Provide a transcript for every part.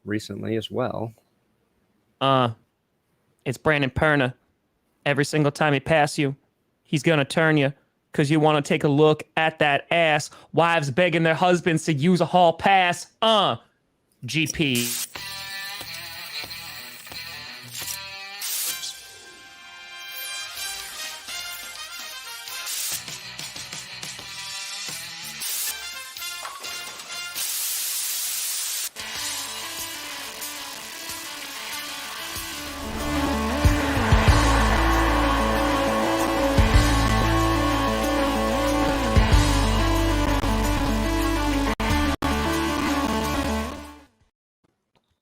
recently as well. It's Brandon Perna. Every single time he pass you, he's gonna turn you because you want to take a look at that ass. Wives begging their husbands to use a hall pass. GP.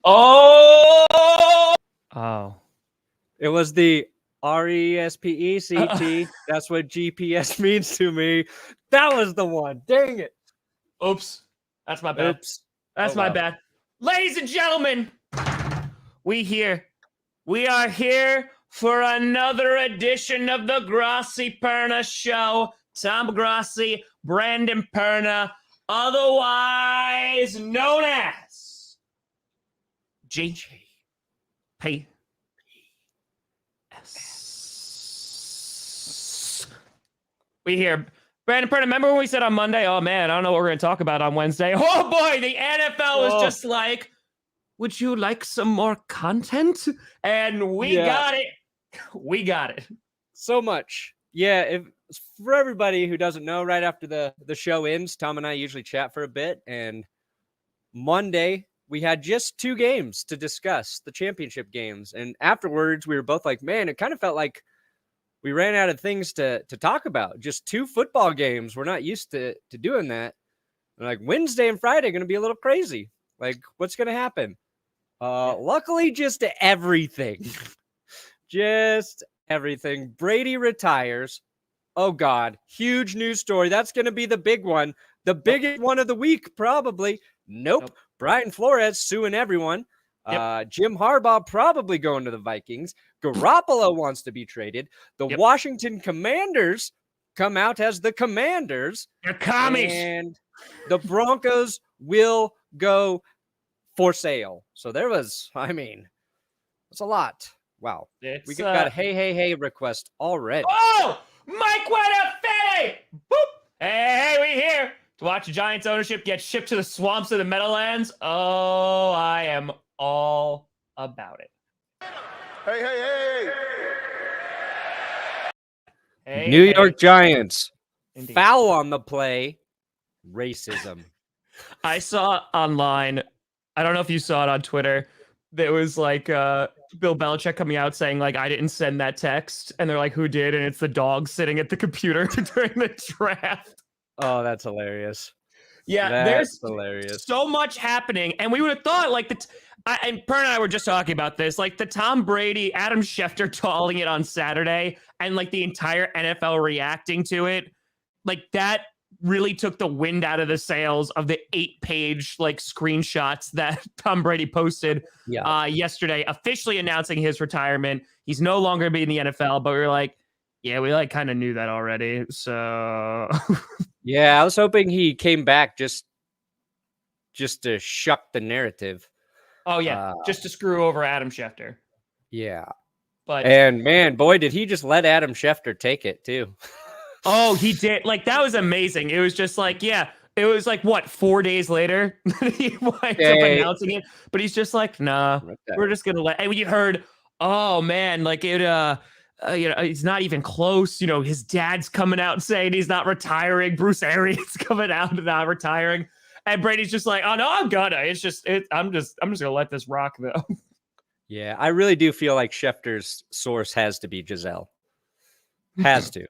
Oh. It was the RESPECT. That's what GPS means to me. That was the one. Dang it. Oops. That's my bad. Oops. That's my bad. Ladies and gentlemen, we are here for another edition of the Grossi Perna Show. Tom Grossi, Brandon Perna, otherwise known as GP. We hear Brandon Perna. Remember when we said on Monday, oh man, I don't know what we're going to talk about on Wednesday. Oh boy, the NFL was just like, would you like some more content? And we got it. We got it. So much. Yeah, for everybody who doesn't know, right after the show ends, Tom and I usually chat for a bit. And Monday, we had just 2 games to discuss, the championship games. And afterwards, we were both like, man, it kind of felt like we ran out of things to talk about. Just 2 football games. We're not used to doing that. And like Wednesday and Friday are going to be a little crazy. Like, what's going to happen? Luckily, just everything. Just everything. Brady retires. Oh, God. Huge news story. That's going to be the big one. The biggest one of the week, probably. Nope. Brian Flores suing everyone. Jim Harbaugh probably going to the Vikings. Garoppolo wants to be traded. The Washington Commanders come out as the Commanders. They're commies. And the Broncos will go for sale. So there was, it's a lot. Wow. We got a hey request already. Oh, Mike Guadafede. Boop. Hey, we here to watch Giants ownership get shipped to the swamps of the Meadowlands. Oh, I am all about it. Hey, New York Giants. Indeed. Foul on the play. Racism. I saw online, I don't know if you saw it on Twitter, there was like Bill Belichick coming out saying like, I didn't send that text. And they're like, who did? And it's the dog sitting at the computer during the draft. Oh, that's hilarious. Yeah, there's hilarious. So much happening. And we would have thought like and Perna and I were just talking about this, like the Tom Brady, Adam Schefter calling it on Saturday and like the entire NFL reacting to it. Like that really took the wind out of the sails of the 8-page like screenshots that Tom Brady posted yesterday, officially announcing his retirement. He's no longer going to be in the NFL, but we were like, yeah, we like kind of knew that already. So yeah, I was hoping he came back just to shuck the narrative. Oh yeah, just to screw over Adam Schefter. Yeah. And man, boy, did he just let Adam Schefter take it too. Oh, he did. Like, that was amazing. It was just like, it was like, what, 4 days later? He winds up announcing it. But he's just like, nah, we're just going to let. And you heard, oh, man, like it, he's not even close. You know, his dad's coming out and saying he's not retiring. Bruce Arians coming out and not retiring. And Brady's just like, oh, no, I'm gonna. I'm just going to let this rock, though. Yeah, I really do feel like Schefter's source has to be Giselle. Has to.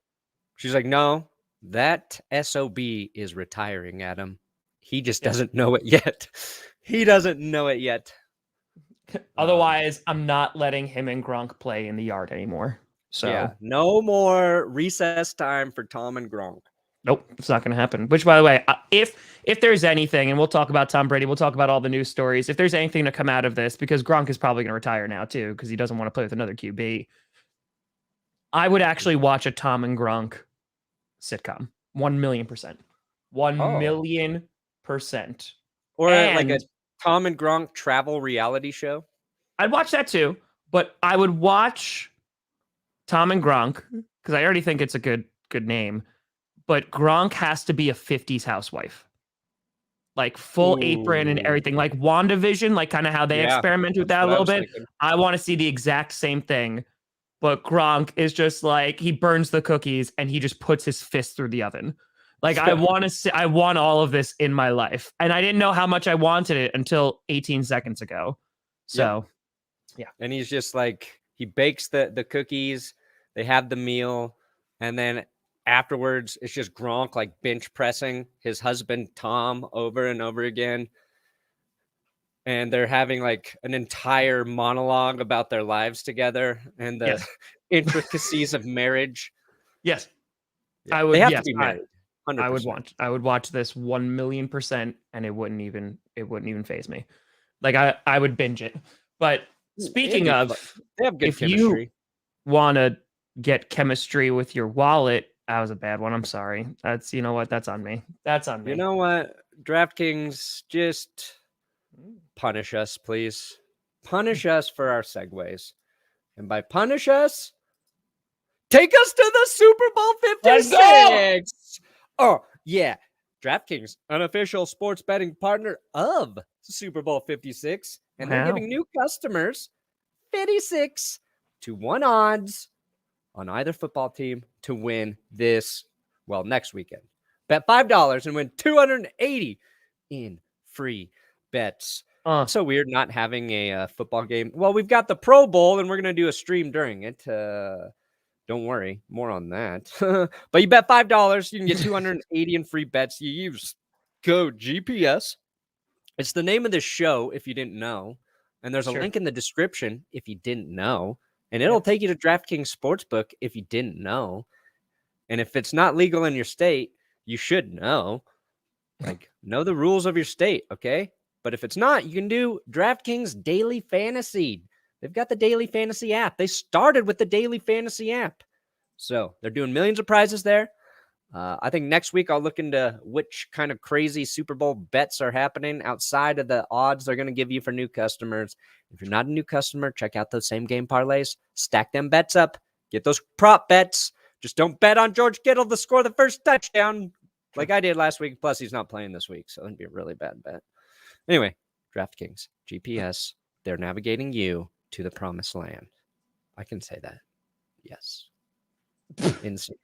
She's like, no, that SOB is retiring, Adam. He just doesn't know it yet. He doesn't know it yet. Otherwise, I'm not letting him and Gronk play in the yard anymore. So yeah, no more recess time for Tom and Gronk. Nope, it's not going to happen. Which, by the way, if there's anything, and we'll talk about Tom Brady, we'll talk about all the news stories. If there's anything to come out of this, because Gronk is probably going to retire now too, because he doesn't want to play with another QB. I would actually watch a Tom and Gronk sitcom. 1,000,000%. 1,000,000%. Or like a Tom and Gronk travel reality show? I'd watch that too, but I would watch Tom and Gronk because I already think it's a good name. But Gronk has to be a 50s housewife, like full apron and everything, like WandaVision, like kind of how they experimented with that a little bit. Thinking. I want to see the exact same thing, but Gronk is just like he burns the cookies and he just puts his fist through the oven. Like I want all of this in my life, and I didn't know how much I wanted it until 18 seconds ago. So, yeah, and he's just like he bakes the cookies. They have the meal, and then afterwards, it's just Gronk like bench pressing his husband Tom over and over again. And they're having like an entire monologue about their lives together and the intricacies of marriage. Yes. Yeah. I would. They have to be married. 100%. I would watch this 1,000,000%, and it wouldn't even faze me. Like I would binge it. But speaking of, they have good if chemistry. You want to get chemistry with your wallet, that was a bad one. I'm sorry. That's, you know what? That's on me. That's on me. You know what? DraftKings, just punish us, please. Punish us for our segues. And by punish us, take us to the Super Bowl 56. Oh, yeah. DraftKings, unofficial sports betting partner of Super Bowl 56. And they're giving new customers 56 to 1 odds on either football team to win next weekend. Bet $5 and win $280 in free bets. So weird not having a football game. Well, we've got the Pro Bowl, and we're going to do a stream during it. Don't worry, more on that. But you bet $5, you can get $280 in free bets. You use code GPS. It's the name of the show if you didn't know. And there's a link in the description if you didn't know. And it'll take you to DraftKings Sportsbook if you didn't know. And if it's not legal in your state, you should know. Like, know the rules of your state, okay? But if it's not, you can do DraftKings Daily Fantasy. They've got the Daily Fantasy app. They started with the Daily Fantasy app. So they're doing millions of prizes there. I think next week I'll look into which kind of crazy Super Bowl bets are happening outside of the odds they're going to give you for new customers. If you're not a new customer, check out those same game parlays. Stack them bets up. Get those prop bets. Just don't bet on George Kittle to score the first touchdown like I did last week. Plus, he's not playing this week, so it'd be a really bad bet. Anyway, DraftKings, GPS, they're navigating you to the promised land. I can say that. Yes. Insane.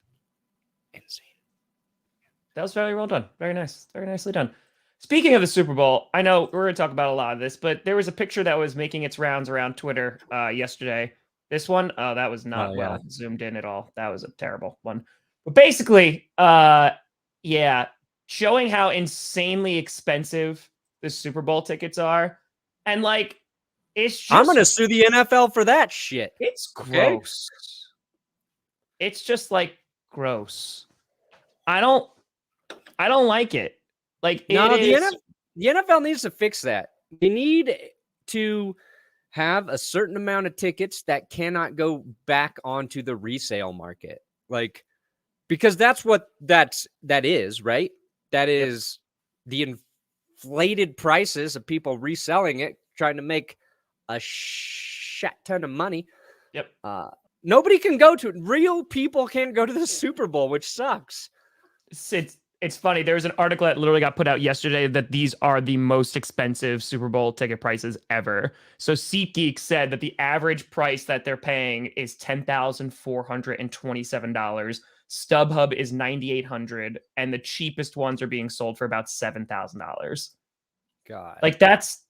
That was very well done. Very nice. Very nicely done. Speaking of the Super Bowl, I know we're going to talk about a lot of this, but there was a picture that was making its rounds around Twitter yesterday. This one, that was not well zoomed in at all. That was a terrible one. But basically, showing how insanely expensive the Super Bowl tickets are. And like, it's just, I'm going to sue the NFL for that shit. It's gross. It's just like gross. I don't like it. Like, the NFL needs to fix that. They need to have a certain amount of tickets that cannot go back onto the resale market. Like, because that's what that is, right? That is the inflated prices of people reselling it, trying to make a shit ton of money. Yep. Nobody can go to it. Real people can't go to the Super Bowl, which sucks. It's funny. There's an article that literally got put out yesterday that these are the most expensive Super Bowl ticket prices ever. So SeatGeek said that the average price that they're paying is $10,427. StubHub is $9,800, and the cheapest ones are being sold for about $7,000. God, like that's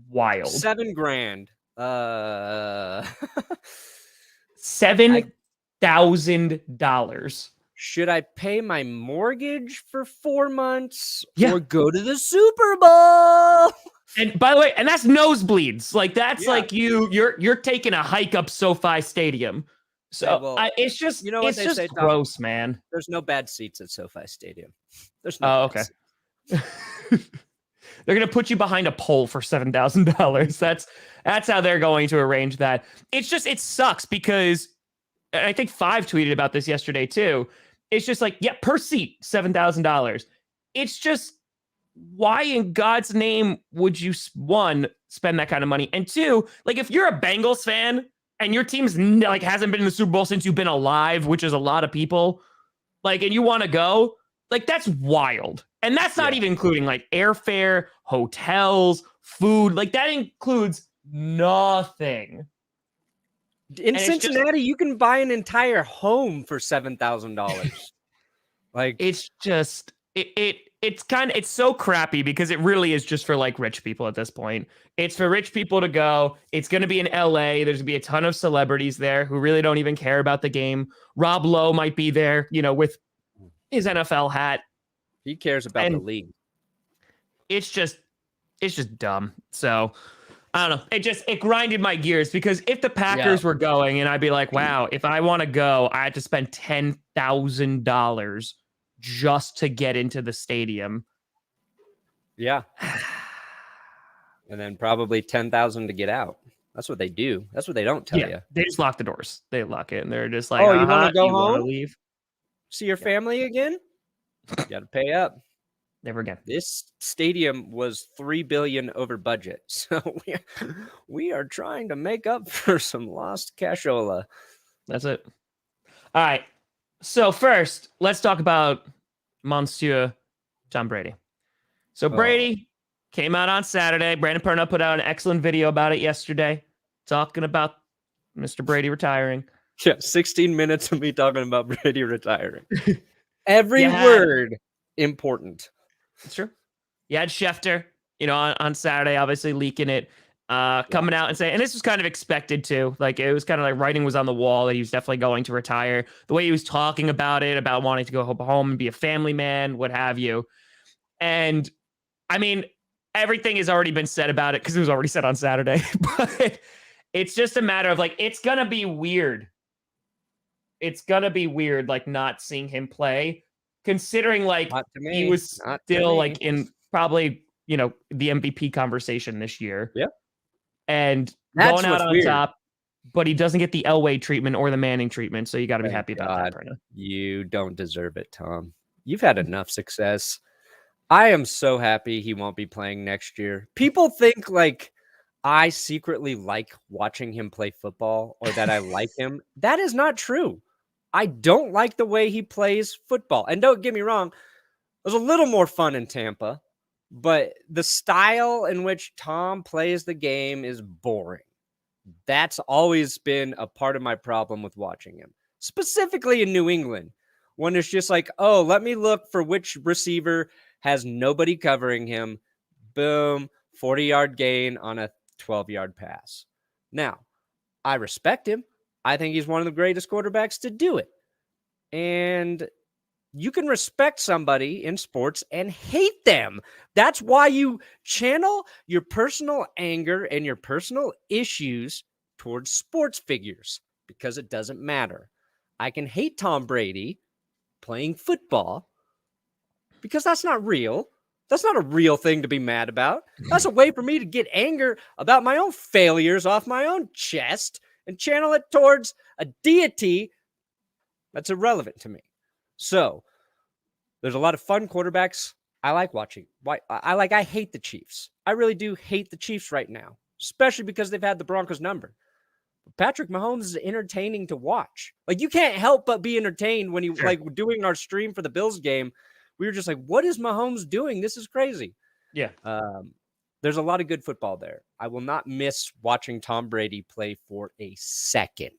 wild. $7,000. $7,000. Should I pay my mortgage for 4 months or go to the Super Bowl? And by the way, and that's nosebleeds. Like that's like you're taking a hike up SoFi Stadium. So it's just, you know what, it's just gross, Tom? Man. There's no bad seats at SoFi Stadium. There's no. Oh, okay. They're gonna put you behind a pole for $7,000. That's how they're going to arrange that. It sucks because I think 5 tweeted about this yesterday too. It's just like, per seat, $7,000. It's just why in God's name would you, one, spend that kind of money? And two, like if you're a Bengals fan and your team's like hasn't been in the Super Bowl since you've been alive, which is a lot of people, like, and you want to go, like, that's wild. And that's not even including like airfare, hotels, food. Like that includes nothing. In Cincinnati, you can buy an entire home for $7,000. Like it's just it's so crappy because it really is just for like rich people at this point. It's for rich people to go. It's going to be in LA. There's going to be a ton of celebrities there who really don't even care about the game. Rob Lowe might be there, with his NFL hat. He cares about the league. It's just dumb. So I don't know. It grinded my gears because if the Packers were going and I'd be like, wow, if I want to go, I had to spend $10,000 just to get into the stadium. Yeah. And then probably $10,000 to get out. That's what they do. That's what they don't tell you. They just lock the doors. They lock it and they're just like, oh, you want to go home? Leave? See your family again? You got to pay up. Never again. This stadium was $3 billion over budget, so we are trying to make up for some lost cashola. That's it. All right. So first, let's talk about Monsieur Tom Brady. So Brady came out on Saturday. Brandon Perna put out an excellent video about it yesterday, talking about Mr. Brady retiring. Yeah, 16 minutes of me talking about Brady retiring. Every word important. It's true. You had Schefter, on Saturday, obviously leaking it, coming out and saying, and this was kind of expected too. Like it was kind of like writing was on the wall that he was definitely going to retire. The way he was talking about it, about wanting to go home and be a family man, what have you. And I mean, everything has already been said about it because it was already said on Saturday. But it's just a matter of like, it's going to be weird. It's going to be weird, like not seeing him play. Considering like he was still like in probably, the MVP conversation this year. Yeah. And going out on top, but he doesn't get the Elway treatment or the Manning treatment. So you got to be happy about that, Perna. You don't deserve it, Tom. You've had enough success. I am so happy he won't be playing next year. People think like I secretly like watching him play football or that I like him. That is not true. I don't like the way he plays football. And don't get me wrong, it was a little more fun in Tampa, but the style in which Tom plays the game is boring. That's always been a part of my problem with watching him, specifically in New England, when it's just like, oh, let me look for which receiver has nobody covering him. Boom, 40-yard gain on a 12-yard pass. Now, I respect him. I think he's one of the greatest quarterbacks to do it. And you can respect somebody in sports and hate them. That's why you channel your personal anger and your personal issues towards sports figures, because it doesn't matter. I can hate Tom Brady playing football because that's not real. That's not a real thing to be mad about. That's a way for me to get anger about my own failures off my own chest and channel it towards a deity that's irrelevant to me. So there's a lot of fun quarterbacks I like watching. I hate the Chiefs. I really do hate the Chiefs right now, especially because they've had the Broncos number. Patrick Mahomes is entertaining to watch. Like, you can't help but be entertained when like doing our stream for the Bills game. We were just like, what is Mahomes doing? This is crazy. Yeah. There's a lot of good football there. I will not miss watching Tom Brady play for a second.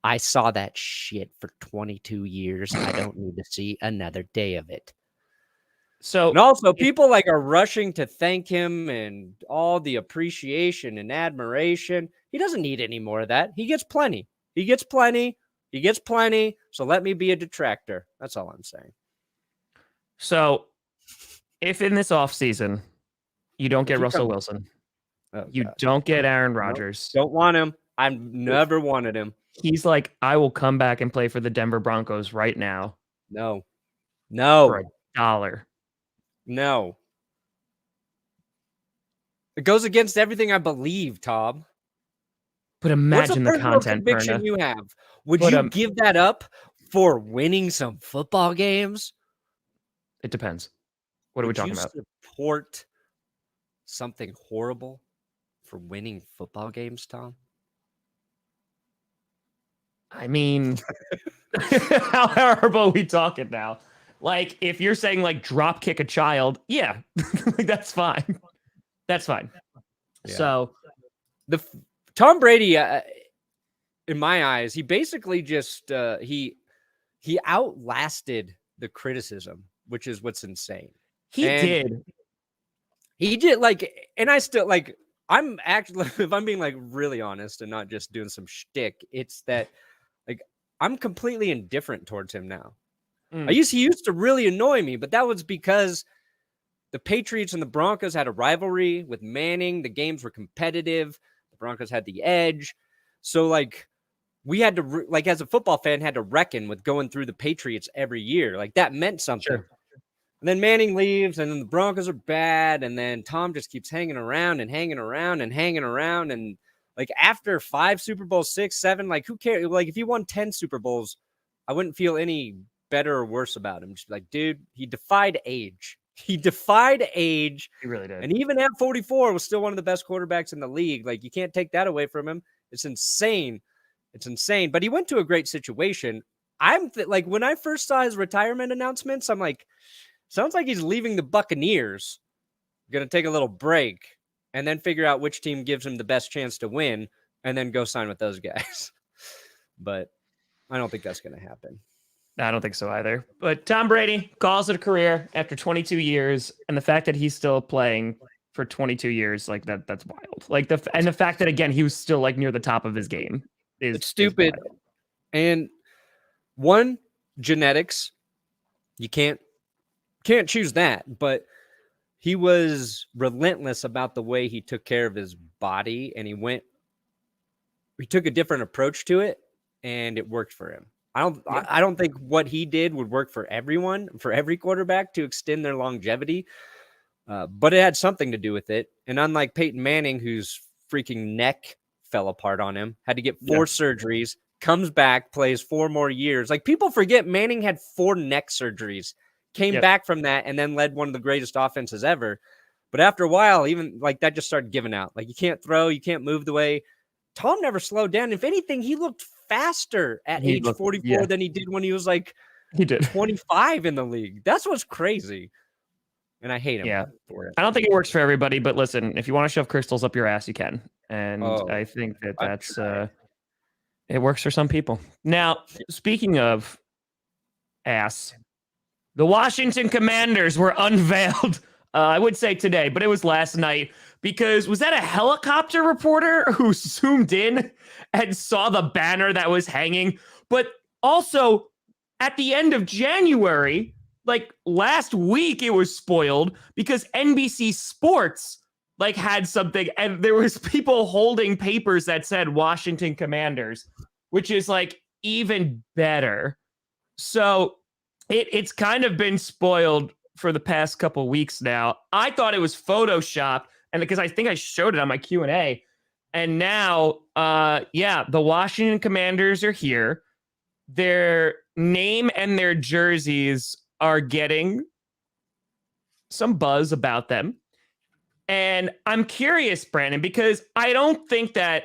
I saw that shit for 22 years. I don't need to see another day of it. So, and also, people like are rushing to thank him and all the appreciation and admiration. He doesn't need any more of that. He gets plenty. He gets plenty. So let me be a detractor. That's all I'm saying. So, if in this offseason you don't get Russell Wilson, you don't get Aaron Rodgers. Don't want him. I've never wanted him. He's like, I will come back and play for the Denver Broncos right now. No. For $1. No. It goes against everything I believe, Tom. But imagine the content, conviction Perna. You have. Would you give that up for winning some football games? It depends. What are we talking about? retort something horrible for winning football games, Tom? I mean, how horrible are we talking now? Like, if you're saying like drop kick a child, yeah, like, that's fine. That's fine. Yeah. So Tom Brady, in my eyes, he basically just he outlasted the criticism, which is what's insane. He did, like, and I still like. I'm actually, if I'm being like really honest and not just doing some shtick, it's that like I'm completely indifferent towards him now. He used to really annoy me, but that was because the Patriots and the Broncos had a rivalry with Manning. The games were competitive. The Broncos had the edge. So like we had to, like, as a football fan, had to reckon with going through the Patriots every year. Like that meant something. Sure. And then Manning leaves, and then the Broncos are bad, and then Tom just keeps hanging around and hanging around and hanging around. And like after 5 Super Bowls, 6, 7, like who cares? Like if he won 10 Super Bowls, I wouldn't feel any better or worse about him. Just like, dude, he defied age. He defied age. He really did. And even at 44 was still one of the best quarterbacks in the league. Like you can't take that away from him. It's insane. It's insane. But he went to a great situation. Like when I first saw his retirement announcements, I'm like, sounds like he's leaving the Buccaneers, going to take a little break, and then figure out which team gives him the best chance to win, and then go sign with those guys. But I don't think that's going to happen. I don't think so either. But Tom Brady calls it a career after 22 years, and the fact that he's still playing for 22 years, like that's wild. Like the fact that, again, he was still like near the top of his game is stupid. And one, genetics, you can't choose that, but he was relentless about the way he took care of his body, and he took a different approach to it, and it worked for him. I don't think what he did would work for everyone, for every quarterback to extend their longevity, but it had something to do with it. And unlike Peyton Manning, whose freaking neck fell apart on him, had to get 4 surgeries, comes back, plays 4 more years. Like people forget Manning had 4 neck surgeries. Came back from that and then led one of the greatest offenses ever. But after a while, even like that just started giving out. Like you can't throw, you can't move the way. Tom never slowed down. If anything, he looked faster at age 44 than he did when he was like 25 in the league. That's what's crazy. And I hate him for it. I don't think it works for everybody, but listen, if you want to shove crystals up your ass, you can. And I think that's it works for some people. Now, speaking of ass, the Washington Commanders were unveiled, I would say today, but it was last night, because was that a helicopter reporter who zoomed in and saw the banner that was hanging? But also at the end of January, like last week, it was spoiled because NBC Sports like had something, and there was people holding papers that said Washington Commanders, which is like even better. So it's kind of been spoiled for the past couple weeks now. I thought it was Photoshopped, and because I think I showed it on my Q&A, and now, the Washington Commanders are here. Their name and their jerseys are getting some buzz about them. And I'm curious, Brandon, because I don't think that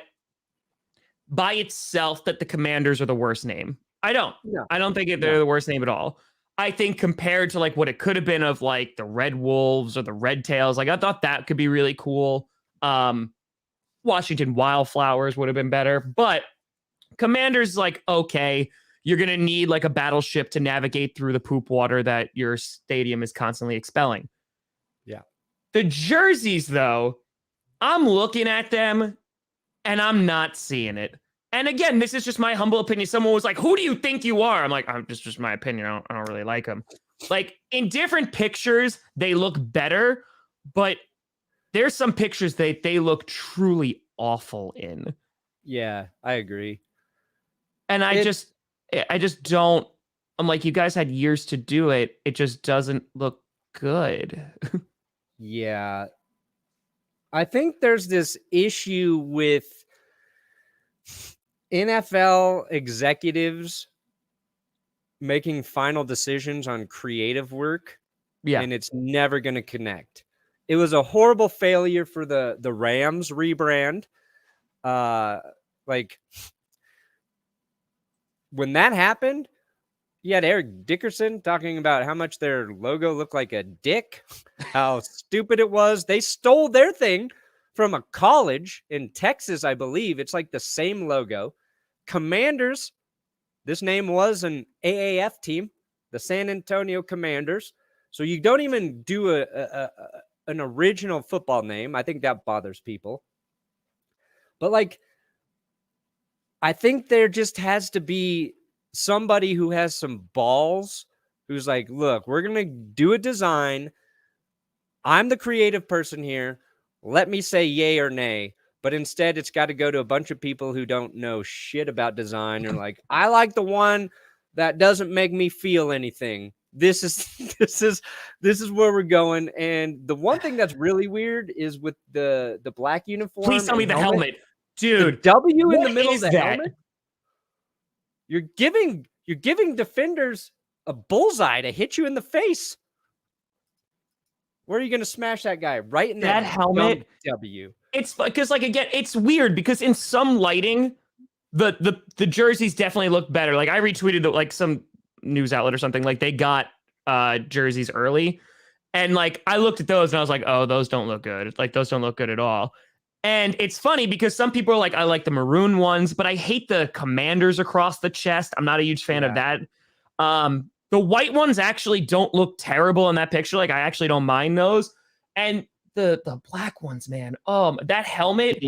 by itself that the Commanders are the worst name. I don't. No. I don't think they're the worst name at all. I think compared to like what it could have been of like the Red Wolves or the Red Tails, like I thought that could be really cool. Washington Wildflowers would have been better, but Commanders like, okay, you're going to need like a battleship to navigate through the poop water that your stadium is constantly expelling. Yeah. The jerseys though, I'm looking at them and I'm not seeing it. And again, this is just my humble opinion. Someone was like, who do you think you are? I'm like, just my opinion. I don't really like them. Like in different pictures, they look better, but there's some pictures that they look truly awful in. Yeah, I agree. And I just don't, I'm like, you guys had years to do it. It just doesn't look good. Yeah. I think there's this issue with NFL executives making final decisions on creative work. Yeah. And it's never going to connect. It was a horrible failure for the Rams rebrand. Like when that happened, you had Eric Dickerson talking about how much their logo looked like a dick, how stupid it was. They stole their thing from a college in Texas, I believe. It's like the same logo. Commanders, this name was an AAF team, the San Antonio Commanders. So you don't even do an original football name. I think that bothers people. But like, I think there just has to be somebody who has some balls who's like, look, we're going to do a design. I'm the creative person here. Let me say yay or nay. But instead, it's got to go to a bunch of people who don't know shit about design. And like, I like the one that doesn't make me feel anything. This is where we're going. And the one thing that's really weird is with the black uniform. Please tell me the helmet. Dude, the W in the middle of the helmet. You're giving defenders a bullseye to hit you in the face. Where are you going to smash that guy? Right in that helmet. W. It's because, like, again, it's weird because in some lighting, the jerseys definitely look better. Like I retweeted like some news outlet or something. Like they got jerseys early, and like I looked at those and I was like, oh, those don't look good. Like those don't look good at all. And it's funny because some people are like, I like the maroon ones, but I hate the Commanders across the chest. I'm not a huge fan of that. The white ones actually don't look terrible in that picture. Like I actually don't mind those. And the black ones, man. That helmet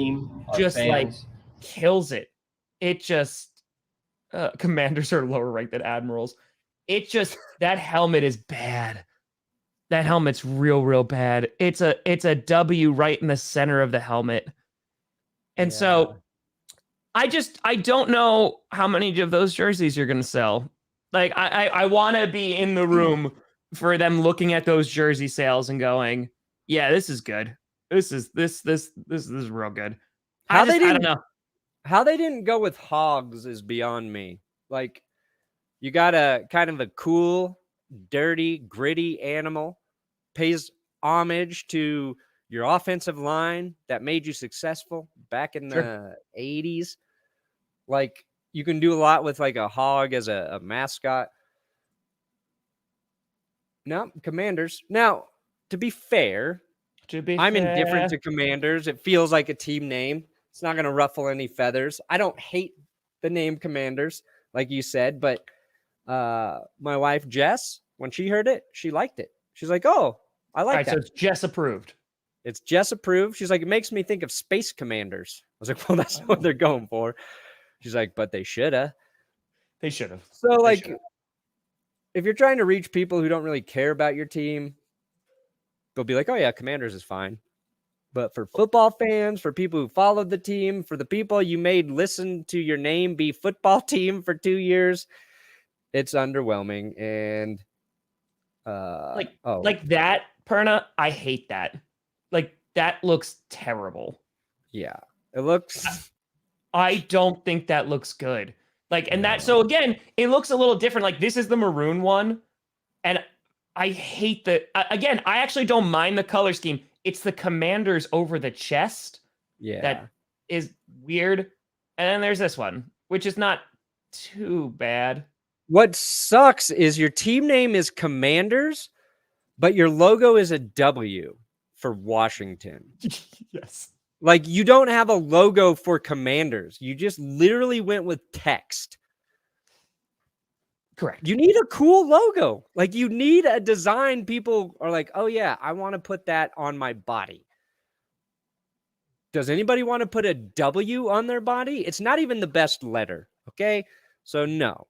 just like kills it. It just Commanders are lower ranked than Admirals. It just that helmet is bad. That helmet's real bad. It's a W right in the center of the helmet. And so I don't know how many of those jerseys you're going to sell. Like I want to be in the room for them looking at those jersey sales and going, yeah, this is good. This is real good. I don't know. How they didn't go with hogs is beyond me. Like you got a kind of a cool, dirty, gritty animal, pays homage to your offensive line that made you successful back in the 80s. Like you can do a lot with like a hog as a mascot. No, Commanders. Now, to be fair, indifferent to Commanders. It feels like a team name. It's not going to ruffle any feathers. I don't hate the name Commanders, like you said, but my wife, Jess, when she heard it, she liked it. She's like, oh, I like that. So it's Jess approved. It's Jess approved. She's like, it makes me think of Space Commanders. I was like, well, that's what they're going for. She's like, but they should have. They should have. So, like, if you're trying to reach people who don't really care about your team, they'll be like, oh, yeah, Commanders is fine. But for football fans, for people who followed the team, for the people you made listen to your name be football team for 2 years, it's underwhelming. And like that, Perna, I hate that. Like that looks terrible. Yeah, it looks. I don't think that looks good. Like, and that, so again, it looks a little different. Like this is the maroon one. And I hate again, I actually don't mind the color scheme. It's the Commanders over the chest. Yeah. That is weird. And then there's this one, which is not too bad. What sucks is your team name is Commanders, but your logo is a W for Washington. Yes. Like you don't have a logo for Commanders. You just literally went with text. Correct. You need a cool logo. Like you need a design. People are like, oh yeah, I want to put that on my body. Does anybody want to put a W on their body? It's not even the best letter. Okay. So no.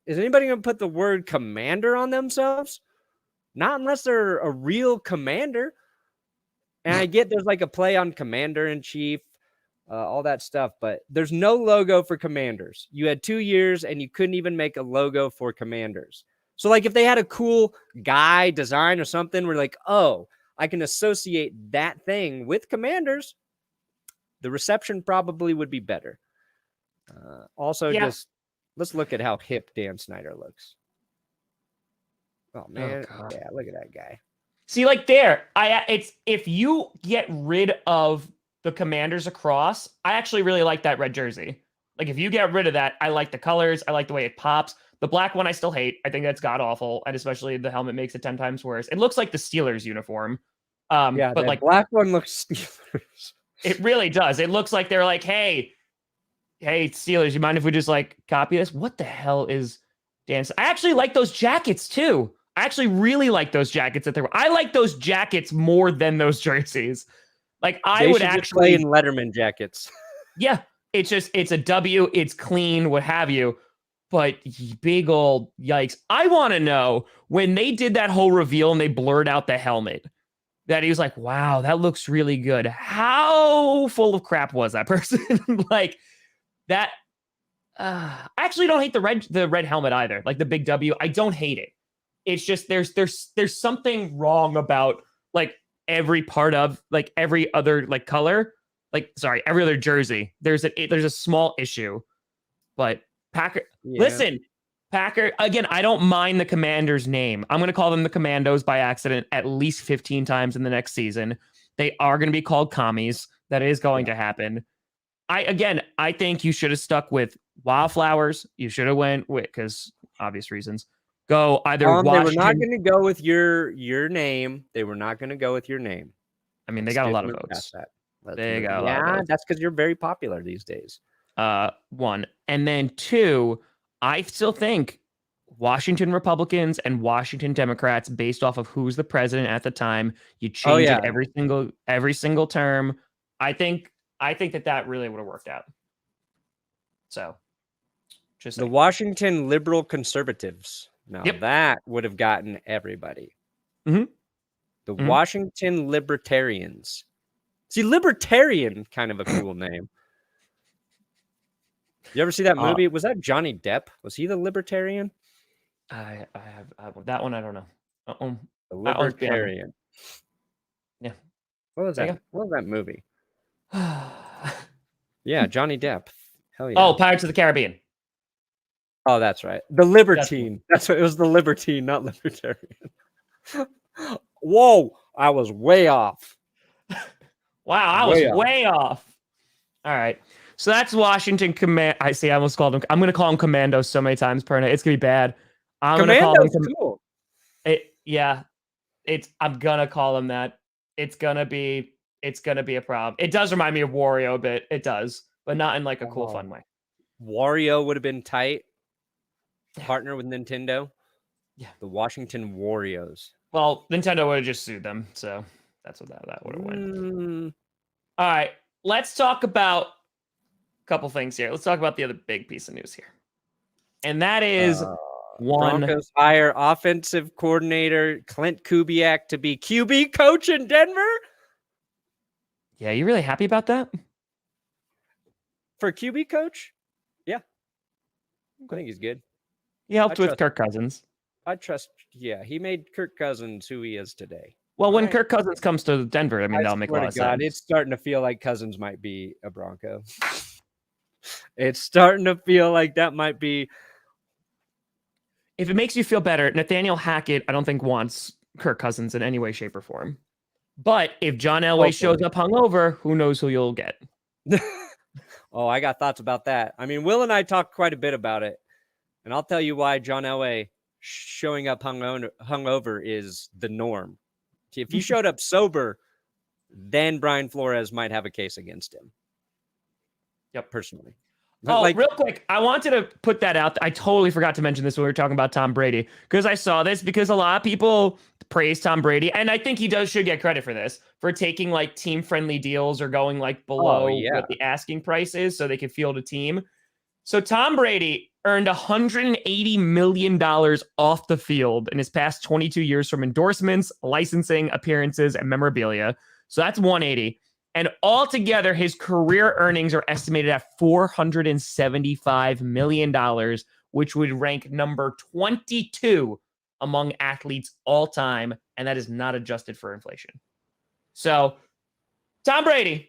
Is anybody going to put the word commander on themselves? Not unless they're a real commander. And I get there's like a play on commander in chief. All that stuff, but there's no logo for Commanders. You had 2 years and you couldn't even make a logo for Commanders. So like if they had a cool guy design or something, we're like, oh, I can associate that thing with Commanders. The reception probably would be better. Just let's look at how hip Dan Snyder looks. Oh man, yeah, look at that guy. See, like there, it's if you get rid of the Commanders across, I actually really like that red jersey. Like if you get rid of that, I like the colors. I like the way it pops. The black one I still hate. I think that's god awful, and especially the helmet makes it 10 times worse. It looks like the Steelers uniform. Yeah, but that like black one looks Steelers. It really does. It looks like they're like, hey Steelers, you mind if we just like copy this? What the hell is dance? I actually like those jackets too. I actually really like those jackets that they're. I like those jackets more than those jerseys. Like I would actually play in Letterman jackets. Yeah, it's a W. It's clean, what have you. But big old yikes. I want to know when they did that whole reveal and they blurred out the helmet, that he was like, wow, that looks really good. How full of crap was that person? Like that. I actually don't hate the red helmet either. Like the big W. I don't hate it. It's just there's something wrong about like every part of like every other like color. Like sorry, every other jersey. There's a small issue. But Packer, listen, Packer, again, I don't mind the Commanders' name. I'm going to call them the Commandos by accident at least 15 times in the next season. They are going to be called commies. That is going to happen. I think you should have stuck with Wildflowers. You should have went with, because obvious reasons. Go either Washington. They were not going to go with your name. They were not going to go with your name. I mean, they got a lot of votes. They got a lot of votes. That's because you're very popular these days. One. And then two, I still think Washington Republicans and Washington Democrats, based off of who's the president at the time, you change it every single term. I think that really would have worked out. So just the Washington Liberal Conservatives. Now that would have gotten everybody. Mm-hmm. The Washington Libertarians. See, Libertarian, kind of a cool name. You ever see that movie? Was that Johnny Depp? Was he the Libertarian? I have that one. I don't know. The Libertarian. Yeah. What was that? What was that movie? Yeah, Johnny Depp. Hell yeah. Oh, Pirates of the Caribbean. Oh, that's right. The Libertine. That's what it was. The Libertine, not Libertarian. Whoa, I was way off. Wow, I was way off. All right. So that's Washington Command. I see. I almost called them. I'm going to call them Commandos so many times, Perna. It's going to be bad. I'm going to call them. Cool. I'm going to call them that. It's going to be a problem. It does remind me of Wario a bit. It does, but not in like a cool, fun way. Wario would have been tight. Partner with Nintendo. Yeah. The Washington Warriors. Well, Nintendo would have just sued them. So that's what that would have went. All right. Let's talk about couple things here. Let's talk about the other big piece of news here. And that is Broncos hire offensive coordinator Clint Kubiak to be QB coach in Denver. Yeah, you really happy about that? For QB coach? Yeah. I think he's good. He helped with Kirk Cousins. He made Kirk Cousins who he is today. Well, when Kirk Cousins comes to Denver, I mean, that'll make a lot of sense. It's starting to feel like Cousins might be a Bronco. It's starting to feel like that might be. If it makes you feel better, Nathaniel Hackett, I don't think wants Kirk Cousins in any way, shape, or form. But if John Elway shows up hungover, who knows who you'll get? Oh, I got thoughts about that. I mean, Will and I talked quite a bit about it. And I'll tell you why John Elway showing up hungover is the norm. If he showed up sober, then Brian Flores might have a case against him. Yep, personally. Real quick, I wanted to put that out. I totally forgot to mention this when we were talking about Tom Brady, because I saw this because a lot of people praise Tom Brady, and I think he should get credit for this, for taking like team-friendly deals or going like below what the asking price is so they can field a team. So Tom Brady earned $180 million off the field in his past 22 years from endorsements, licensing, appearances, and memorabilia. So that's 180. And altogether, his career earnings are estimated at $475 million, which would rank number 22 among athletes all time. And that is not adjusted for inflation. So, Tom Brady.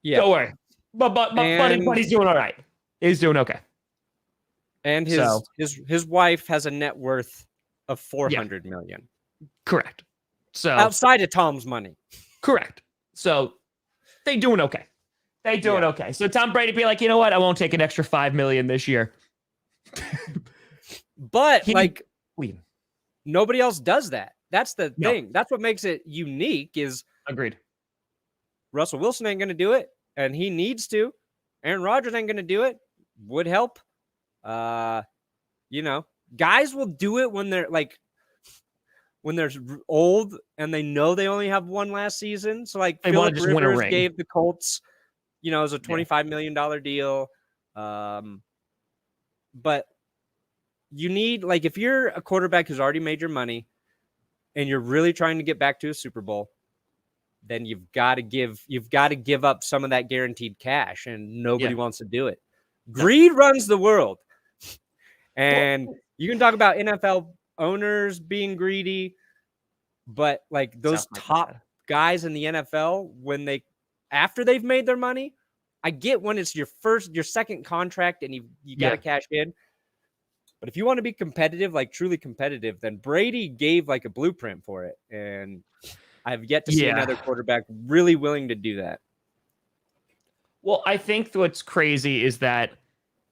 Yeah. Don't worry. But he's doing all right. He's doing okay. And his wife has a net worth of $400 million. Correct. So outside of Tom's money. Correct. So they doing okay. They doing okay. So Tom Brady be like, you know what? I won't take an extra $5 million this year. But nobody else does that. That's the thing. That's what makes it unique. Is agreed. Russell Wilson ain't going to do it, and he needs to. Aaron Rodgers ain't going to do it. Would help. Guys will do it when they're old and they know they only have one last season. So like Philip Rivers gave the Colts, as a $25 million deal. But you need, like, if you're a quarterback who's already made your money and you're really trying to get back to a Super Bowl, then you've got to give up some of that guaranteed cash, and nobody wants to do it. Greed runs the world. And you can talk about NFL owners being greedy, but like those top guys in the NFL, after they've made their money, I get when it's your second contract and you got to cash in. But if you want to be competitive, like truly competitive, then Brady gave like a blueprint for it. And I've yet to see another quarterback really willing to do that. Well, I think what's crazy is that,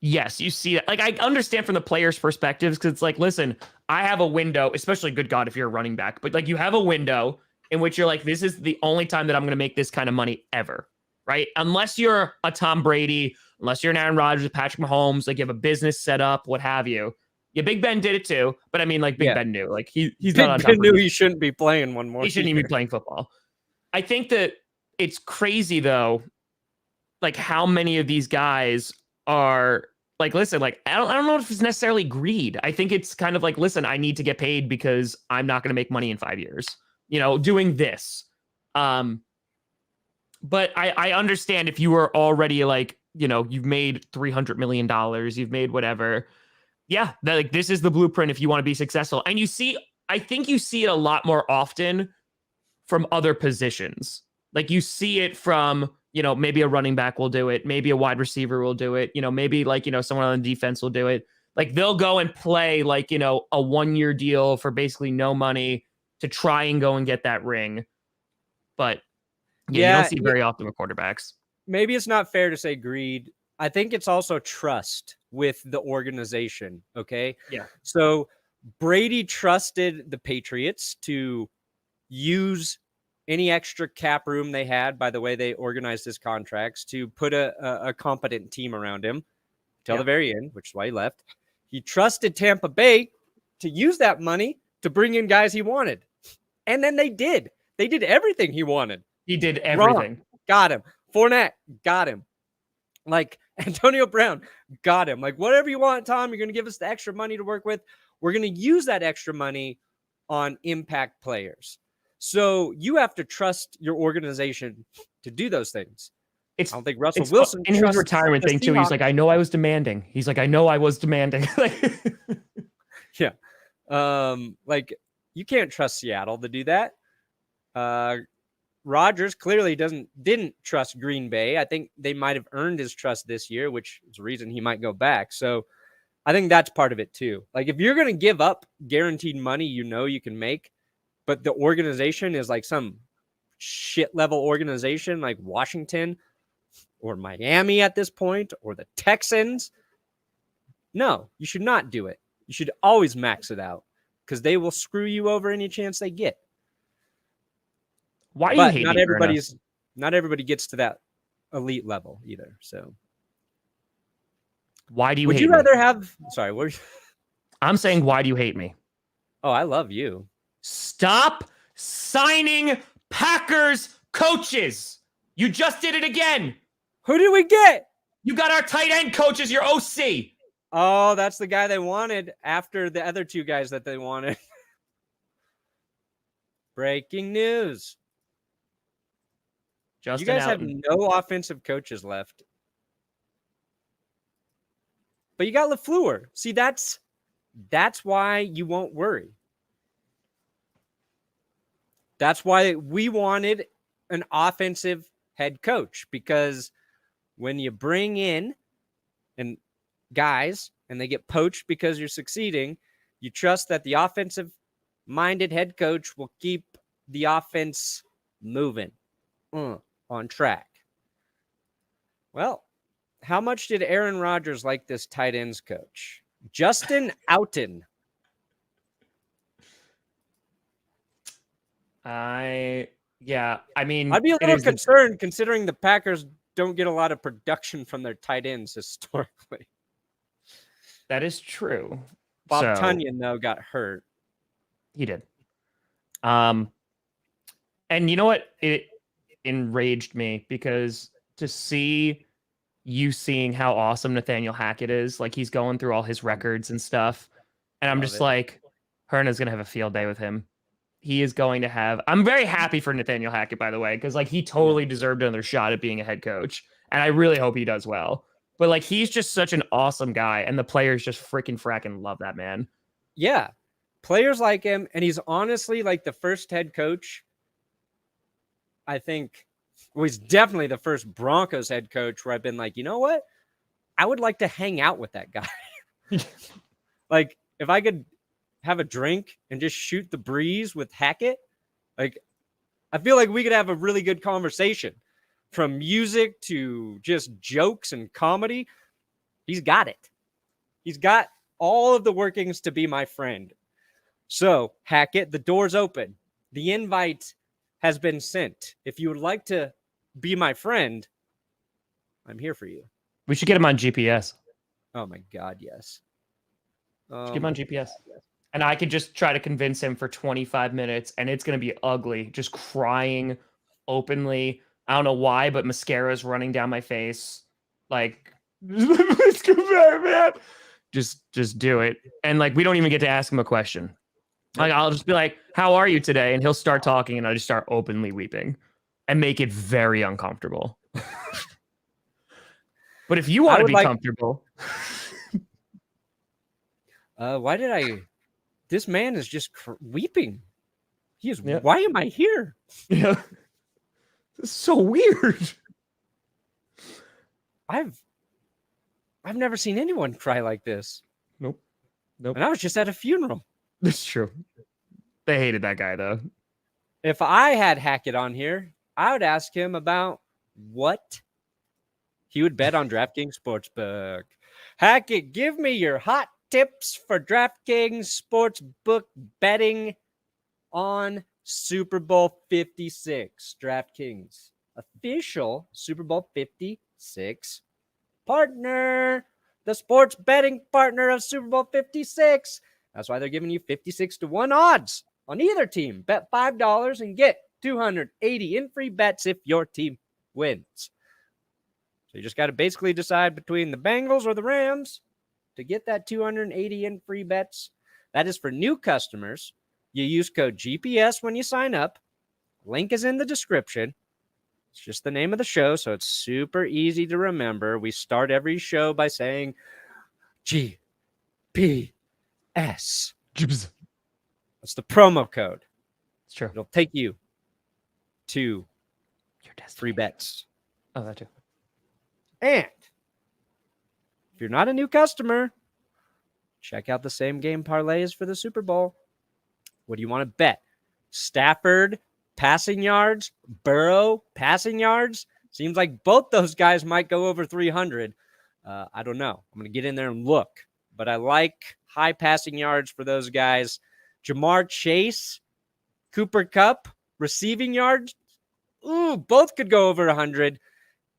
yes, you see that. Like, I understand from the players' perspectives, because it's like, listen, I have a window, especially, good God, if you're a running back, but like you have a window in which you're like, this is the only time that I'm going to make this kind of money ever, right? Unless you're a Tom Brady, unless you're an Aaron Rodgers, Patrick Mahomes, like you have a business set up, what have you. Yeah, Big Ben did it too, but I mean, like Big Ben knew, like he's not on Tom Brady. Knew he shouldn't be playing one more. He shouldn't even be playing football. I think that it's crazy though, like how many of these guys are like, listen, like I don't know if it's necessarily greed. I think it's kind of like, listen, I need to get paid because I'm not going to make money in 5 years, doing this. But I understand if you were already like, you've made $300 million, you've made whatever. Yeah, like this is the blueprint if you want to be successful. And I think you see it a lot more often from other positions. Like you see it from, maybe a running back will do it. Maybe a wide receiver will do it. Maybe like, someone on the defense will do it. Like they'll go and play like, a 1-year deal for basically no money to try and go and get that ring. But you don't see it very often with quarterbacks. Maybe it's not fair to say greed. I think it's also trust with the organization. Okay. Yeah. So Brady trusted the Patriots to use any extra cap room they had, by the way they organized his contracts, to put a competent team around him till the very end, which is why he left. He trusted Tampa Bay to use that money to bring in guys he wanted. And then they did. They did everything he wanted. He did everything. Ron, got him. Fournette, got him. Like Antonio Brown, got him. Like whatever you want, Tom, you're going to give us the extra money to work with. We're going to use that extra money on impact players. So you have to trust your organization to do those things. I don't think Russell Wilson in his retirement thing too. He's like, I know I was demanding. He's like, I know I was demanding. Yeah. Like you can't trust Seattle to do that. Rodgers clearly didn't trust Green Bay. I think they might have earned his trust this year, which is the reason he might go back. So I think that's part of it too. Like if you're going to give up guaranteed money, you can make, but the organization is like some shit level organization like Washington or Miami at this point, or the Texans. No, you should not do it. You should always max it out because they will screw you over any chance they get. Why do you hate not everybody gets to that elite level either. So why do you would hate you me? rather have sorry, what I'm saying, why do you hate me? Oh, I love you. Stop signing Packers coaches. You just did it again. Who did we get? You got our tight end coach as your OC. Oh, that's the guy they wanted after the other two guys that they wanted. Breaking news. You guys have no offensive coaches left. But you got LaFleur. See, that's why you won't worry. That's why we wanted an offensive head coach, because when you bring in guys and they get poached because you're succeeding, you trust that the offensive minded head coach will keep the offense moving on track. Well, how much did Aaron Rodgers like this tight ends coach? Justin Outen. I mean, I'd be a little concerned considering the Packers don't get a lot of production from their tight ends historically. That is true. Bob Tunyon, though, got hurt. He did. And you know what? It enraged me because to see you seeing how awesome Nathaniel Hackett is, like he's going through all his records and stuff. And I'm just like, Perna's going to have a field day with him. He is going to have, I'm very happy for Nathaniel Hackett, by the way, because like he totally deserved another shot at being a head coach. And I really hope he does well. But like, he's just such an awesome guy. And the players just fracking love that man. Yeah. Players like him. And he's honestly like the first head coach. I think he's definitely the first Broncos head coach where I've been like, you know what? I would like to hang out with that guy. Like if I could have a drink and just shoot the breeze with Hackett, like I feel like we could have a really good conversation from music to just jokes and comedy. He's got it. He's got all of the workings to be my friend. So Hackett, the door's open. The invite has been sent. If you would like to be my friend, I'm here for you. We should get him on GPS. Oh my God, yes. Get him on GPS. And I could just try to convince him for 25 minutes, and it's going to be ugly. Just crying openly. I don't know why, but mascara's running down my face. Like, let's go back, man. Just do it. And like, we don't even get to ask him a question. Like, I'll just be like, how are you today? And he'll start talking, and I just start openly weeping and make it very uncomfortable. But if you want to be comfortable. Why did I... This man is just weeping. He is. Why am I here? Yeah, it's so weird. I've never seen anyone cry like this. Nope. And I was just at a funeral. That's true. They hated that guy though. If I had Hackett on here, I would ask him about what he would bet on DraftKings Sportsbook. Hackett, give me your hot tips for DraftKings Sportsbook betting on Super Bowl 56. DraftKings, official Super Bowl 56 partner, the sports betting partner of Super Bowl 56. That's why they're giving you 56-1 odds on either team. Bet $5 and get 280 in free bets if your team wins. So you just got to basically decide between the Bengals or the Rams to get that 280 in free bets. That is for new customers. You use code GPS when you sign up. Link is in the description. It's just the name of the show, so it's super easy to remember. We start every show by saying GPS. That's the promo code. It's true. It'll take you to your free bets. Oh, that too. And if you're not a new customer, check out the same game parlays for the Super Bowl. What do you want to bet? Stafford passing yards, Burrow passing yards. Seems like both those guys might go over 300. I don't know. I'm going to get in there and look. But I like high passing yards for those guys. Jamar Chase, Cooper Kupp, receiving yards. Ooh, both could go over 100.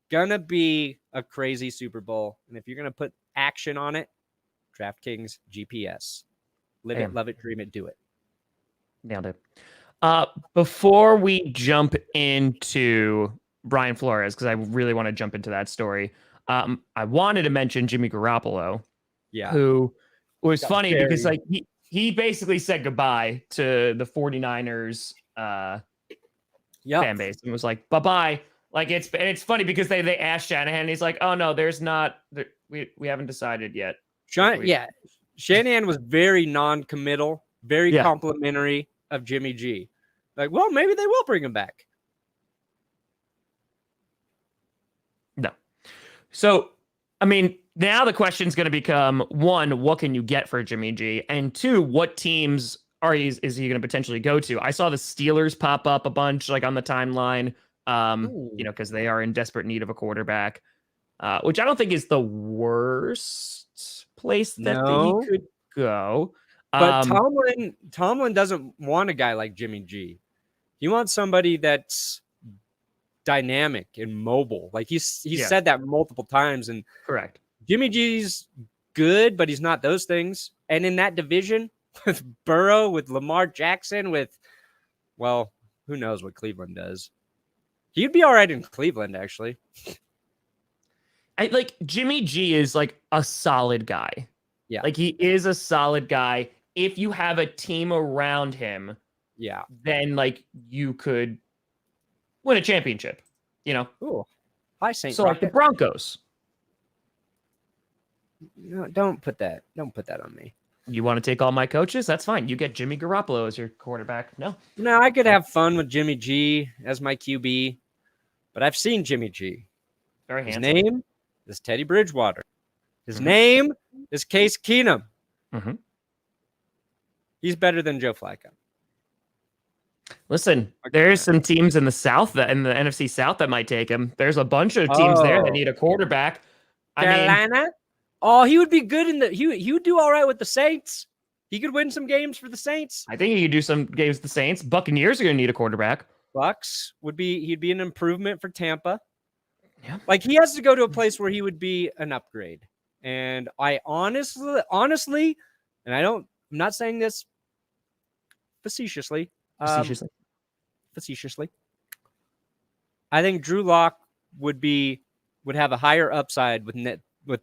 Gonna be a crazy Super Bowl. And if you're going to put action on it, DraftKings GPS. Live it, love it, dream it, do it. Nailed it. Before we jump into Brian Flores, because I really want to jump into that story, I wanted to mention Jimmy Garoppolo, who was funny because like he basically said goodbye to the 49ers fan base and was like, bye-bye. Like it's funny because they asked Shanahan, and he's like, oh no, we haven't decided yet. Shanahan was very non-committal, very complimentary of Jimmy G. Like, well, maybe they will bring him back. No. So, I mean, now the question is going to become, one, what can you get for Jimmy G? And two, what teams is he going to potentially go to? I saw the Steelers pop up a bunch like on the timeline, because they are in desperate need of a quarterback, which I don't think is the worst place that he could go. But Tomlin doesn't want a guy like Jimmy G. He wants somebody that's dynamic and mobile. Like he's said that multiple times. And correct. Jimmy G's good, but he's not those things. And in that division with Burrow, with Lamar Jackson, who knows what Cleveland does. He'd be all right in Cleveland, actually. Jimmy G is like a solid guy. Yeah. Like he is a solid guy. If you have a team around him, then like you could win a championship, Ooh. Hi, Saint. So like the Broncos. No, don't put that on me. You want to take all my coaches? That's fine. You get Jimmy Garoppolo as your quarterback. No, I could have fun with Jimmy G as my QB, but I've seen Jimmy G. Very handsome. His name is Teddy Bridgewater. His name is Case Keenum. Mm-hmm. He's better than Joe Flacco. Listen, there's some teams in the South in the NFC South that might take him. There's a bunch of teams there that need a quarterback. Carolina? He would be good he would do all right with the Saints. He could win some games for the Saints. I think he could do some games with the Saints. Buccaneers are going to need a quarterback. Bucks he'd be an improvement for Tampa. Yeah. Like he has to go to a place where he would be an upgrade. And I honestly, and I'm not saying this facetiously. I think Drew Lock would have a higher upside with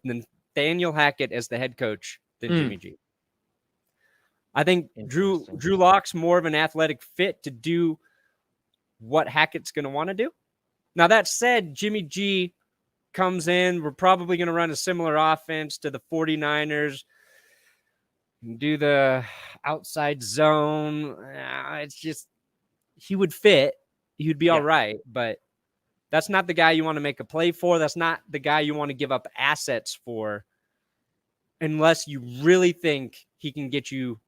Nathaniel Hackett as the head coach than Jimmy G. I think Drew Lock's more of an athletic fit to do what Hackett's going to want to do. Now, that said, Jimmy G comes in. We're probably going to run a similar offense to the 49ers. Do the outside zone. It's just, he would fit. He would be all right, but that's not the guy you want to make a play for. That's not the guy you want to give up assets for unless you really think he can get you